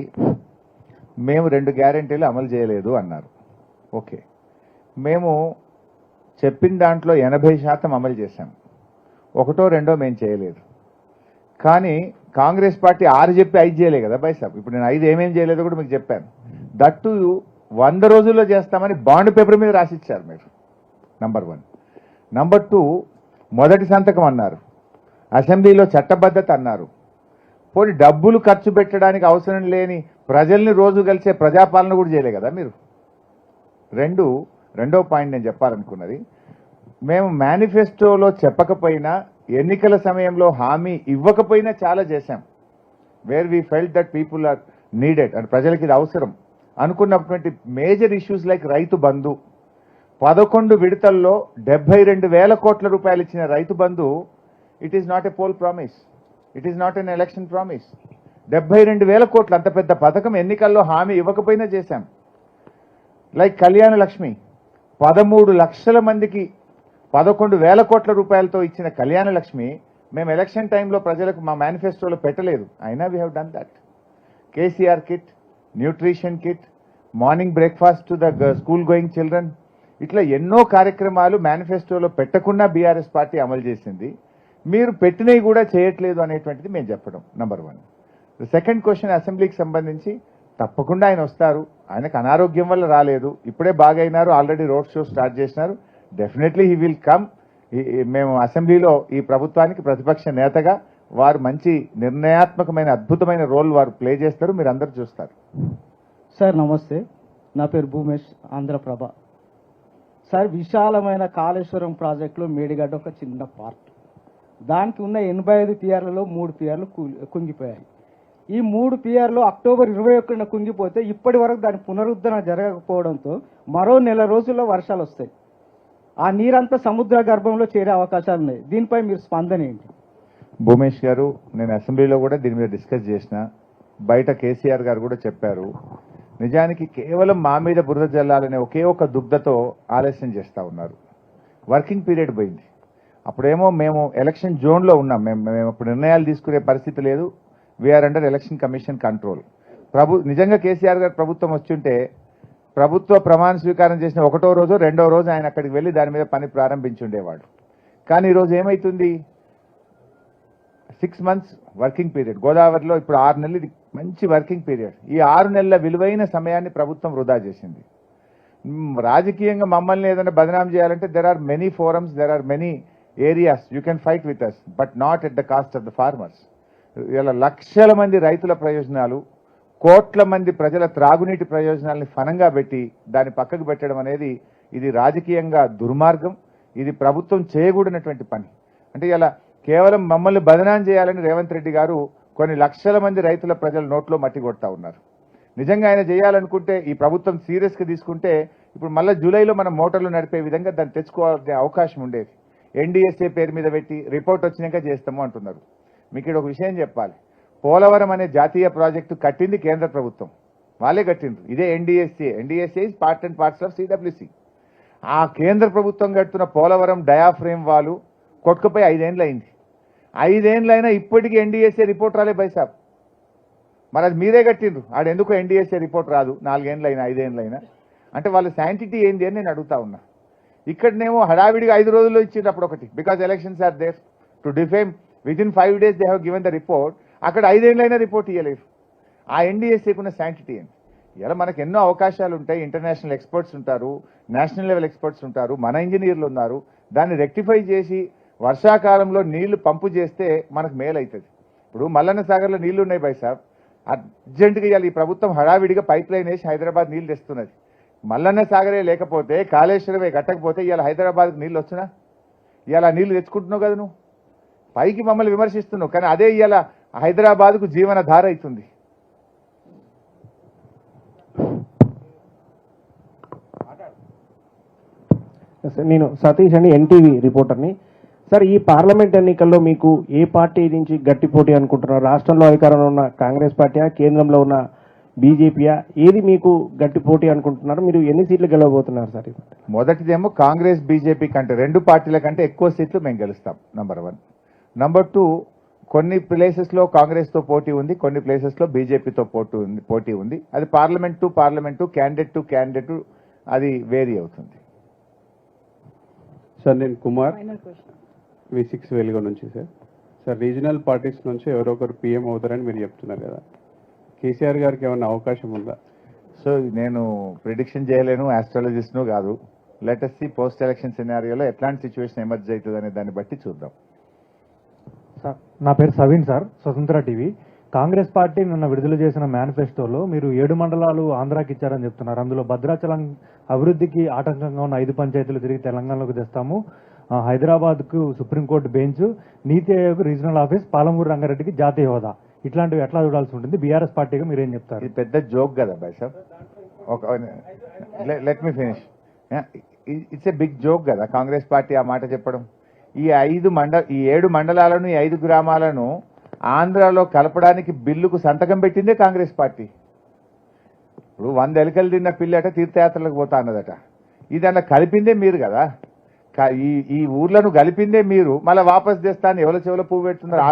మేము 2 గ్యారెంటీలు అమలు చేయలేదు అన్నారు. ఓకే, మేము చెప్పిన దాంట్లో 80% అమలు చేశాం. 1, 2 మేము చేయలేదు. కానీ కాంగ్రెస్ పార్టీ 6 చెప్పి 5 చేయలే కదా బై సాబ్. ఇప్పుడు నేను 5 ఏమేం చేయలేదో కూడా మీకు చెప్పాను. దట్టు 100 రోజుల్లో చేస్తామని బాండ్ పేపర్ మీద రాసిచ్చారు మీరు. నంబర్ 1. నంబర్ 2, మొదటి సంతకం అన్నారు, అసెంబ్లీలో చట్టబద్ధత అన్నారు. పోనీ డబ్బులు ఖర్చు పెట్టడానికి అవసరం లేని ప్రజల్ని రోజు కలిసే ప్రజాపాలన కూడా చేయలే కదా మీరు. రెండో పాయింట్ నేను చెప్పాలనుకున్నది, మేము మేనిఫెస్టోలో చెప్పకపోయినా, ఎన్నికల సమయంలో హామీ ఇవ్వకపోయినా చాలా చేశాం. Where we felt that people are needed and ప్రజలకి ఇది అవసరం అనుకున్నటువంటి major issues like Rythu Bandhu. 11 విడతల్లో 72,000 కోట్ల రూపాయలు ఇచ్చిన Rythu Bandhu, it is not a poll promise, it is not an election promise. 72,000 కోట్లు, అంత పెద్ద పథకం ఎన్నికల్లో హామీ ఇవ్వకపోయినా చేశాం. లైక్ కళ్యాణ లక్ష్మి, 13 లక్షల మందికి 11,000 కోట్ల రూపాయలతో ఇచ్చిన కళ్యాణ లక్ష్మి మేము ఎలక్షన్ టైంలో ప్రజలకు మా మేనిఫెస్టోలో పెట్టలేదు. అయినా we have done that. KCR kit, nutrition kit, morning breakfast to the school going children, ఇట్లా ఎన్నో కార్యక్రమాలు మేనిఫెస్టోలో పెట్టకుండా బీఆర్ఎస్ పార్టీ అమలు చేసింది. మీరు పెట్టినవి కూడా చేయట్లేదు అనేటువంటిది మేము చెప్పడం నంబర్ 1. సెకండ్ క్వశ్చన్, అసెంబ్లీకి సంబంధించి తప్పకుండా ఆయన వస్తారు. ఆయనకు అనారోగ్యం వల్ల రాలేదు, ఇప్పుడే బాగైనారు, ఆల్రెడీ రోడ్ షో స్టార్ట్ చేసినారు. Definitely he will come. మేము అసెంబ్లీలో ఈ ప్రభుత్వానికి ప్రతిపక్ష నేతగా వారు మంచి నిర్ణయాత్మకమైన అద్భుతమైన రోల్ వారు ప్లే చేస్తారు, మీరు అందరూ చూస్తారు. సార్ నమస్తే, నా పేరు భూమేష్, ఆంధ్రప్రభ. సార్, విశాలమైన కాళేశ్వరం ప్రాజెక్టులో మేడిగడ్డ ఒక చిన్న పార్ట్. దానికి ఉన్న 85 పిఆర్లలో 3 పిఆర్లు కుంగిపోయాయి. ఈ 3 పిఆర్లు అక్టోబర్ 21న కుంగిపోతే ఇప్పటి వరకు దాని పునరుద్ధరణ జరగకపోవడంతో మరో నెల రోజుల్లో వర్షాలు వస్తాయి. ఆ నీరంతా సముద్ర గర్భంలో చేరే అవకాశాలు ఉన్నాయి. దీనిపై మీరు స్పందన ఏంటి? భూమేష్ గారు, నేను అసెంబ్లీలో కూడా దీని మీద డిస్కస్ చేసిన, బయట కేసీఆర్ గారు కూడా చెప్పారు. నిజానికి కేవలం మా మీద బురద జల్లాలనే ఒకే ఒక దుగ్ధతో ఆలస్యం చేస్తూ ఉన్నారు. వర్కింగ్ పీరియడ్ పోయింది. అప్పుడేమో మేము ఎలక్షన్ జోన్లో ఉన్నాం, మేము అప్పుడు నిర్ణయాలు తీసుకునే పరిస్థితి లేదు. We are under election commission control. నిజంగా కేసీఆర్ గారు ప్రభుత్వం వచ్చుంటే ప్రభుత్వ ప్రమాణ స్వీకారం చేసిన 1వ రోజు 2వ రోజు ఆయన అక్కడికి వెళ్ళి దాని మీద పని ప్రారంభించుండేవాడు. కానీ ఈరోజు ఏమైతుంది, 6 months వర్కింగ్ పీరియడ్. గోదావరిలో ఇప్పుడు 6 నెలలు, ఇది మంచి వర్కింగ్ పీరియడ్. ఈ 6 నెలల విలువైన సమయాన్ని ప్రభుత్వం వృధా చేసింది. రాజకీయంగా మమ్మల్ని ఏదైనా బదనాం చేయాలంటే there are many forums, there are many areas you can fight with us, but not at the cost of the farmers. ఇలా లక్షల మంది రైతుల ప్రయోజనాలు, కోట్ల మంది ప్రజల త్రాగునీటి ప్రయోజనాలని ఫనంగా పెట్టి దాన్ని పక్కకు పెట్టడం అనేది ఇది రాజకీయంగా దుర్మార్గం. ఇది ప్రభుత్వం చేయకూడనటువంటి పని. అంటే ఇలా కేవలం మమ్మల్ని బదనాం చేయాలని రేవంత్ రెడ్డి గారు కొన్ని లక్షల మంది రైతుల ప్రజల నోట్లో మట్టి కొడతా ఉన్నారు. నిజంగా ఆయన చేయాలనుకుంటే, ఈ ప్రభుత్వం సీరియస్గా తీసుకుంటే ఇప్పుడు మళ్ళీ జూలైలో మనం మోటార్లు నడిపే విధంగా దాన్ని తెచ్చుకోవాల్సిన అవకాశం ఉండేది. ఎన్డీఎస్ఏ పేరు మీద పెట్టి రిపోర్ట్ వచ్చినాక చేస్తాము అంటున్నారు. మీకు ఇక్కడ ఒక విషయం చెప్పాలి, పోలవరం అనే జాతీయ ప్రాజెక్టు కట్టింది కేంద్ర ప్రభుత్వం, వాళ్ళే కట్టిండ్రు. ఇదే NDSA is part and parts of CWC. ఆ కేంద్ర ప్రభుత్వం కడుతున్న పోలవరం డయాఫ్రేమ్ వాళ్ళు కొట్టుకుపోయి 5 ఏళ్ళు అయింది. 5 ఏళ్ళు అయినా ఇప్పటికీ ఎన్డీఎస్ఏ రిపోర్ట్ రాలే బైసాబ్. మరి అది మీరే కట్టిండ్రు. ఆడెందుకు ఎన్డీఎస్ఏ రిపోర్ట్ రాదు 4 ఏళ్ళైనా 5 ఏళ్ళైనా అంటే వాళ్ళ శాంటిటీ ఏంది అని నేను అడుగుతా ఉన్నా. ఇక్కడనేమో హడావిడిగా 5 రోజుల్లో ఇచ్చిండ్రు అప్పుడు ఒకటి, because elections are there to defame with in 5 days they have given the report. అక్కడ 5 ఏళ్ళైనా రిపోర్ట్ ఇవ్వలేదు. ఆ ఎన్డీఎస్ఏకున్న శాంటిటీ ఏంటి? ఇలా మనకు ఎన్నో అవకాశాలు ఉంటాయి. ఇంటర్నేషనల్ ఎక్స్పర్ట్స్ ఉంటారు, నేషనల్ లెవెల్ ఎక్స్పర్ట్స్ ఉంటారు, మన ఇంజనీర్లు ఉన్నారు. దాన్ని రెక్టిఫై చేసి వర్షాకాలంలో నీళ్లు పంపు చేస్తే మనకు మేలు అవుతుంది. ఇప్పుడు మల్లన్న సాగర్లో నీళ్లు ఉన్నాయి బై సాబ్, అర్జెంటుగా ఇవాళ ఈ ప్రభుత్వం హడావిడిగా పైప్ లైన్ వేసి హైదరాబాద్ నీళ్లు తెస్తున్నది. మల్లన్న సాగరే లేకపోతే, కాళేశ్వరమే కట్టకపోతే ఇవాళ హైదరాబాద్కు నీళ్ళు వచ్చినా? ఇవాళ నీళ్లు తెచ్చుకుంటున్నావు కదా నువ్వు, పైకి మమ్మల్ని విమర్శిస్తున్నావు, కానీ అదే ఇవాళ హైదరాబాద్కు జీవనధార అవుతుంది. నేను సతీష్ అండి, ఎన్టీవీ రిపోర్టర్ని. సార్, ఈ పార్లమెంట్ ఎన్నికల్లో మీకు ఏ పార్టీ నుంచి గట్టి పోటీ అనుకుంటున్నారు? రాష్ట్రంలో అధికారంలో ఉన్న కాంగ్రెస్ పార్టీయా, కేంద్రంలో ఉన్న బీజేపీయా? ఏది మీకు గట్టి పోటీ అనుకుంటున్నారు? మీరు ఎన్ని సీట్లు గెలవబోతున్నారు సార్? మొదటిదేమో కాంగ్రెస్ బీజేపీ కంటే 2 పార్టీల కంటే ఎక్కువ సీట్లు మేము గెలుస్తాం, నంబర్ 1. నంబర్ 2, కొన్ని ప్లేసెస్లో కాంగ్రెస్తో పోటీ ఉంది, కొన్ని ప్లేసెస్లో బీజేపీతో పోటీ ఉంది. అది parliament to parliament, candidate to candidate అది వేరీ అవుతుంది. సార్, నేను కుమార్, ఫైనల్ క్వశ్చన్. V6 వెలుగు నుంచి. సార్, రీజనల్ పార్టీస్ నుంచి ఎవరో ఒకరు పీఎం అవుతారని మీరు చెప్తున్నారు కదా, కేసీఆర్ గారికి ఏమన్నా అవకాశం ఉందా? సో నేను ప్రిడిక్షన్ చేయలేను, ఆస్ట్రాలజిస్ట్ను కాదు. Let us see post election సినారియోలో ఎట్లాంటి సిచ్యువేషన్ ఎమర్జ్ అవుతుంది అనే దాన్ని బట్టి చూద్దాం. సార్, నా పేరు సవీన్ సార్, స్వతంత్ర టీవీ. కాంగ్రెస్ పార్టీ నిన్న విడుదల చేసిన మేనిఫెస్టోలో మీరు 7 మండలాలు ఆంధ్రాకి ఇచ్చారని చెప్తున్నారు. అందులో భద్రాచలం అభివృద్ధికి ఆటంకంగా ఉన్న 5 పంచాయతీలు తిరిగి తెలంగాణలోకి తెస్తాము, హైదరాబాద్కు సుప్రీంకోర్టు బెంచ్, నీతి ఆయోగ్ రీజనల్ ఆఫీస్, పాలమూరు రంగారెడ్డికి జాతీయ హోదా, ఇట్లాంటివి ఎట్లా చూడాల్సి ఉంటుంది? బీఆర్ఎస్ పార్టీగా మీరేం చెప్తారు? ఇది పెద్ద జోక్ కదా బాయ్ సాబ్. Let me finish. It's a big joke కదా కాంగ్రెస్ పార్టీ ఆ మాట చెప్పడం. ఈ 7 మండలాలను, ఈ 5 గ్రామాలను ఆంధ్రాలో కలపడానికి బిల్లుకు సంతకం పెట్టిందే కాంగ్రెస్ పార్టీ. ఇప్పుడు 100 ఎలుకలు తిన్న పిల్లట తీర్థయాత్రలకు పోతా అన్నదట. ఇది అలా కలిపిందే మీరు కదా, ఈ ఊర్లను కలిపిందే మీరు. మళ్ళీ వాపస్ తెస్తాను ఎవరి చెవుల పువ్వు పెడుతున్నారు.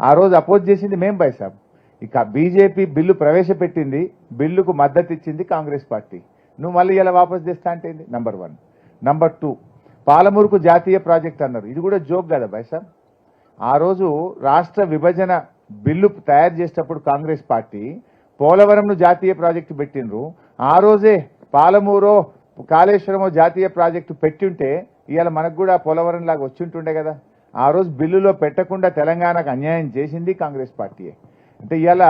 ఆ రోజు అపోజ్ చేసింది మేం బై సాబ్. ఇక బీజేపీ బిల్లు ప్రవేశపెట్టింది, బిల్లుకు మద్దతు ఇచ్చింది కాంగ్రెస్ పార్టీ. నువ్వు మళ్ళీ ఇలా వాపస్ తెస్తా అంటే నంబర్ 1. నంబర్ 2, పాలమూరుకు జాతీయ ప్రాజెక్ట్ అన్నారు. ఇది కూడా జోక్ కదా బై సాబ్. ఆ రోజు రాష్ట్ర విభజన బిల్లు తయారు చేసేటప్పుడు కాంగ్రెస్ పార్టీ పోలవరంను జాతీయ ప్రాజెక్టు పెట్టినరు. ఆ రోజే పాలమూరో కాళేశ్వరమో జాతీయ ప్రాజెక్టు పెట్టుంటే ఇవాళ మనకు కూడా పోలవరం లాగా వచ్చింటుండే కదా. ఆ రోజు బిల్లులో పెట్టకుండా తెలంగాణకు అన్యాయం చేసింది కాంగ్రెస్ పార్టీయే. అంటే ఇవాళ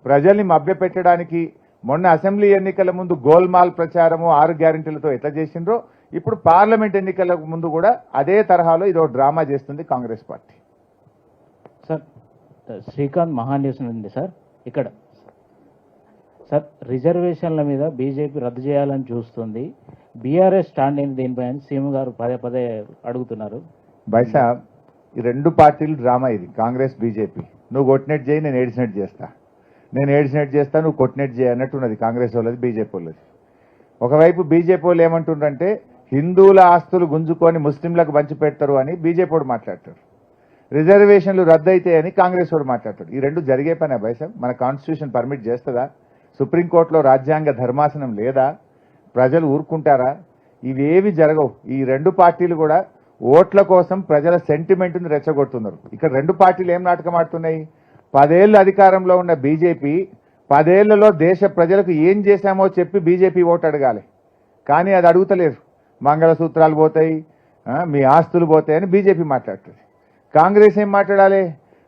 ప్రజల్ని మభ్యపెట్టడానికి మొన్న అసెంబ్లీ ఎన్నికల ముందు గోల్మాల్ ప్రచారము 6 గ్యారెంటీలతో ఎట్లా చేసిండ్రో ఇప్పుడు పార్లమెంట్ ఎన్నికల ముందు కూడా అదే తరహాలో ఇదో డ్రామా చేస్తుంది కాంగ్రెస్ పార్టీ. సార్, శ్రీకాంత్ మహాన్యూస్ నుండి సార్. ఇక్కడ సార్, రిజర్వేషన్ల మీద బీజేపీ రద్దు చేయాలని చూస్తుంది, బీఆర్ఎస్ స్టాండ్ అయిన దీనిపై సీఎం గారు పదే అడుగుతున్నారు. బైసా, ఈ 2 పార్టీలు డ్రామా ఇది, కాంగ్రెస్ బీజేపీ. నువ్వు కొట్టినట్టు చేయి, నేను ఏడిసినట్టు చేస్తా, నేను ఏడిసినట్టు చేస్తా, నువ్వు కొట్టినట్టు చేయి అన్నట్టున్నది కాంగ్రెస్ వాళ్ళది, బీజేపీ వాళ్ళది. ఒకవైపు బీజేపీ వాళ్ళు ఏమంటుండ్రంటే హిందువుల ఆస్తులు గుంజుకొని ముస్లింలకు పంచి పెడతారు అని బీజేపీ వాడు మాట్లాడతారు, రిజర్వేషన్లు రద్దయితాయని కాంగ్రెస్ వాడు మాట్లాడతాడు. ఈ 2 జరిగే పనే బైసా? మన కాన్స్టిట్యూషన్ పర్మిట్ చేస్తుందా? సుప్రీంకోర్టులో రాజ్యాంగ ధర్మాసనం లేదా? ప్రజలు ఊరుకుంటారా? ఇవేవి జరగవు. ఈ 2 పార్టీలు కూడా ఓట్ల కోసం ప్రజల సెంటిమెంట్ని రెచ్చగొడుతున్నారు. ఇక్కడ 2 పార్టీలు ఏం నాటకం ఆడుతున్నాయి? 10 ఏళ్ళు అధికారంలో ఉన్న బీజేపీ 10 ఏళ్లలో దేశ ప్రజలకు ఏం చేశామో చెప్పి బీజేపీ ఓటు అడగాలి, కానీ అది అడుగుతలేరు. మంగళసూత్రాలు పోతాయి, మీ ఆస్తులు పోతాయని బీజేపీ మాట్లాడుతుంది. కాంగ్రెస్ ఏం మాట్లాడాలి?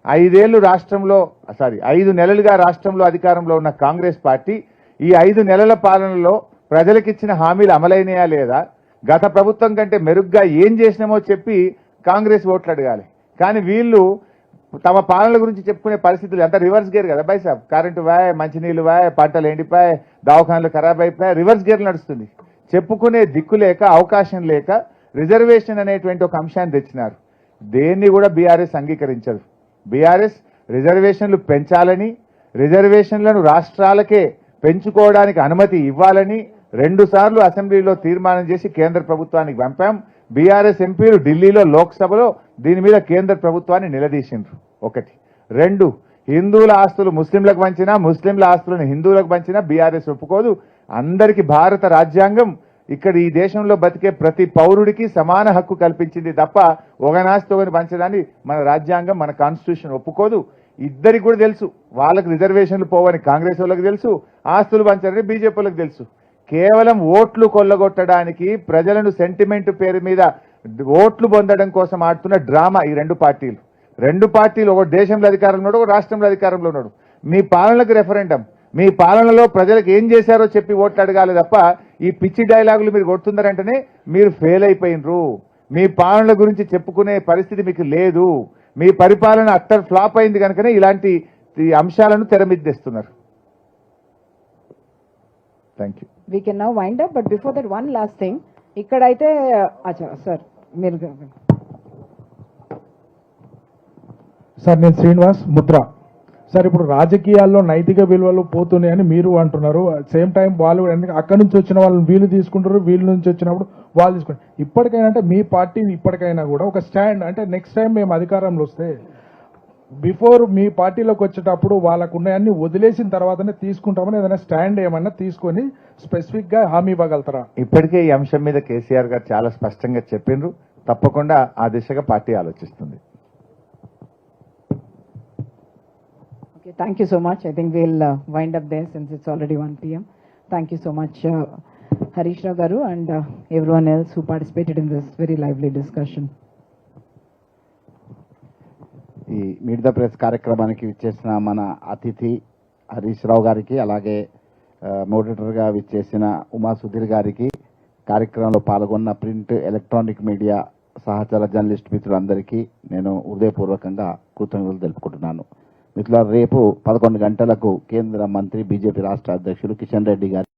5 నెలలుగా రాష్ట్రంలో అధికారంలో ఉన్న కాంగ్రెస్ పార్టీ ఈ 5 నెలల పాలనలో ప్రజలకిచ్చిన హామీలు అమలైనయా లేదా, గత ప్రభుత్వం కంటే మెరుగ్గా ఏం చేసినామో చెప్పి కాంగ్రెస్ ఓట్లు అడగాలి. కానీ వీళ్ళు తమ పాలనల గురించి చెప్పుకునే పరిస్థితులు అంతా రివర్స్ గేర్ కదా బై సాబ్. కరెంటు వాయ్, మంచినీళ్ళు వాయ్, పంటలు ఎండిపోయి, దవాఖానలు ఖరాబ్ అయిపోయాయి, రివర్స్ గేర్ నడుస్తుంది. చెప్పుకునే దిక్కు లేక, అవకాశం లేక రిజర్వేషన్ అనేటువంటి ఒక అంశాన్ని తెచ్చినారు. దేన్ని కూడా బీఆర్ఎస్ అంగీకరించదు. బీఆర్ఎస్ రిజర్వేషన్లు పెంచాలని, రిజర్వేషన్లను రాష్ట్రాలకే పెంచుకోవడానికి అనుమతి ఇవ్వాలని 2 సార్లు అసెంబ్లీలో తీర్మానం చేసి కేంద్ర ప్రభుత్వానికి పంపాం. బీఆర్ఎస్ ఎంపీలు ఢిల్లీలో లోక్సభలో దీని మీద కేంద్ర ప్రభుత్వాన్ని నిలదీసిండ్రు. 1. 2, హిందువుల ఆస్తులు ముస్లింలకు పంచినా, ముస్లింల ఆస్తులను హిందువులకు పంచినా బీఆర్ఎస్ ఒప్పుకోదు. అందరికీ భారత రాజ్యాంగం ఇక్కడ ఈ దేశంలో బతికే ప్రతి పౌరుడికి సమాన హక్కు కల్పించింది తప్ప ఒకనాస్తి ఒకని పంచడాన్ని మన రాజ్యాంగం, మన కాన్స్టిట్యూషన్ ఒప్పుకోదు. ఇద్దరికి కూడా తెలుసు, వాళ్ళకి రిజర్వేషన్లు పోవని కాంగ్రెస్ వాళ్ళకి తెలుసు, ఆస్తులు పంచాలని బీజేపీ వాళ్ళకి తెలుసు. కేవలం ఓట్లు కొల్లగొట్టడానికి, ప్రజలను సెంటిమెంట్ పేరు మీద ఓట్లు పొందడం కోసం ఆడుతున్న డ్రామా ఈ రెండు పార్టీలు. ఒక దేశంలో అధికారంలో ఉన్నాడు, ఒక రాష్ట్రంలో అధికారంలో ఉన్నాడు. మీ పాలనకు రెఫరెండం, మీ పాలనలో ప్రజలకు ఏం చేశారో చెప్పి ఓట్లు అడగాలి తప్ప ఈ పిచ్చి డైలాగులు మీరు కొడుతున్నారంటేనే మీరు ఫెయిల్ అయిపోయినరు. మీ పాలన గురించి చెప్పుకునే పరిస్థితి మీకు లేదు. మీ పరిపాలన అట్టర్ ఫ్లాప్ అయింది కనుకనే ఇలాంటి అంశాలను తెరమిద్దేస్తున్నారు. Thank you. We can now wind up, but before that one last thing. ఇక్కడైతే సార్ మీరు సార్, నేను శ్రీనివాస్ ముద్ర. సార్, ఇప్పుడు రాజకీయాల్లో నైతిక విలువలు పోతున్నాయని మీరు అంటున్నారు. సేమ్ టైం వాళ్ళు అక్కడి నుంచి వచ్చిన వాళ్ళని వీళ్ళు తీసుకుంటారు, వీళ్ళ నుంచి వచ్చినప్పుడు వాళ్ళు తీసుకుంటారు. ఇప్పటికైనా అంటే మీ పార్టీ ఇప్పటికైనా కూడా ఒక స్టాండ్, అంటే నెక్స్ట్ టైం మేము అధికారంలో వస్తే బిఫోర్ మీ పార్టీలోకి వచ్చేటప్పుడు వాళ్ళకు ఉన్నాయన్ని వదిలేసిన తర్వాతనే తీసుకుంటామని ఏదైనా స్టాండ్ ఏమన్నా తీసుకొని స్పెసిఫిక్ గా హామీ ఇవ్వగలుగుతారా? ఇప్పటికే ఈ అంశం మీద కేసీఆర్ గారు చాలా స్పష్టంగా చెప్పిండ్రు. తప్పకుండా ఆ దిశగా పార్టీ ఆలోచిస్తుంది. Okay, thank you so much. I think we'll wind up there since it's already 1 p.m. Thank you so much, Harish Rao Garu, and everyone else who participated in this very lively discussion. ఈ మీట్ ద ప్రెస్ కార్యక్రమానికి విచ్చేసిన మన అతిథి హరీష్ రావు గారికి, అలాగే మోడరేటర్గా విచ్చేసిన ఉమా సుధీర్ గారికి, కార్యక్రమంలో పాల్గొన్న ప్రింట్, ఎలక్ట్రానిక్ మీడియా సహచర జర్నలిస్ట్ మిత్రులందరికీ నేను హృదయపూర్వకంగా కృతజ్ఞతలు తెలుపుకుంటున్నాను. మిత్రులారా, రేపు 11 గంటలకు కేంద్ర మంత్రి బీజేపీ రాష్ట్ర అధ్యక్షులు కిషన్ రెడ్డి గారు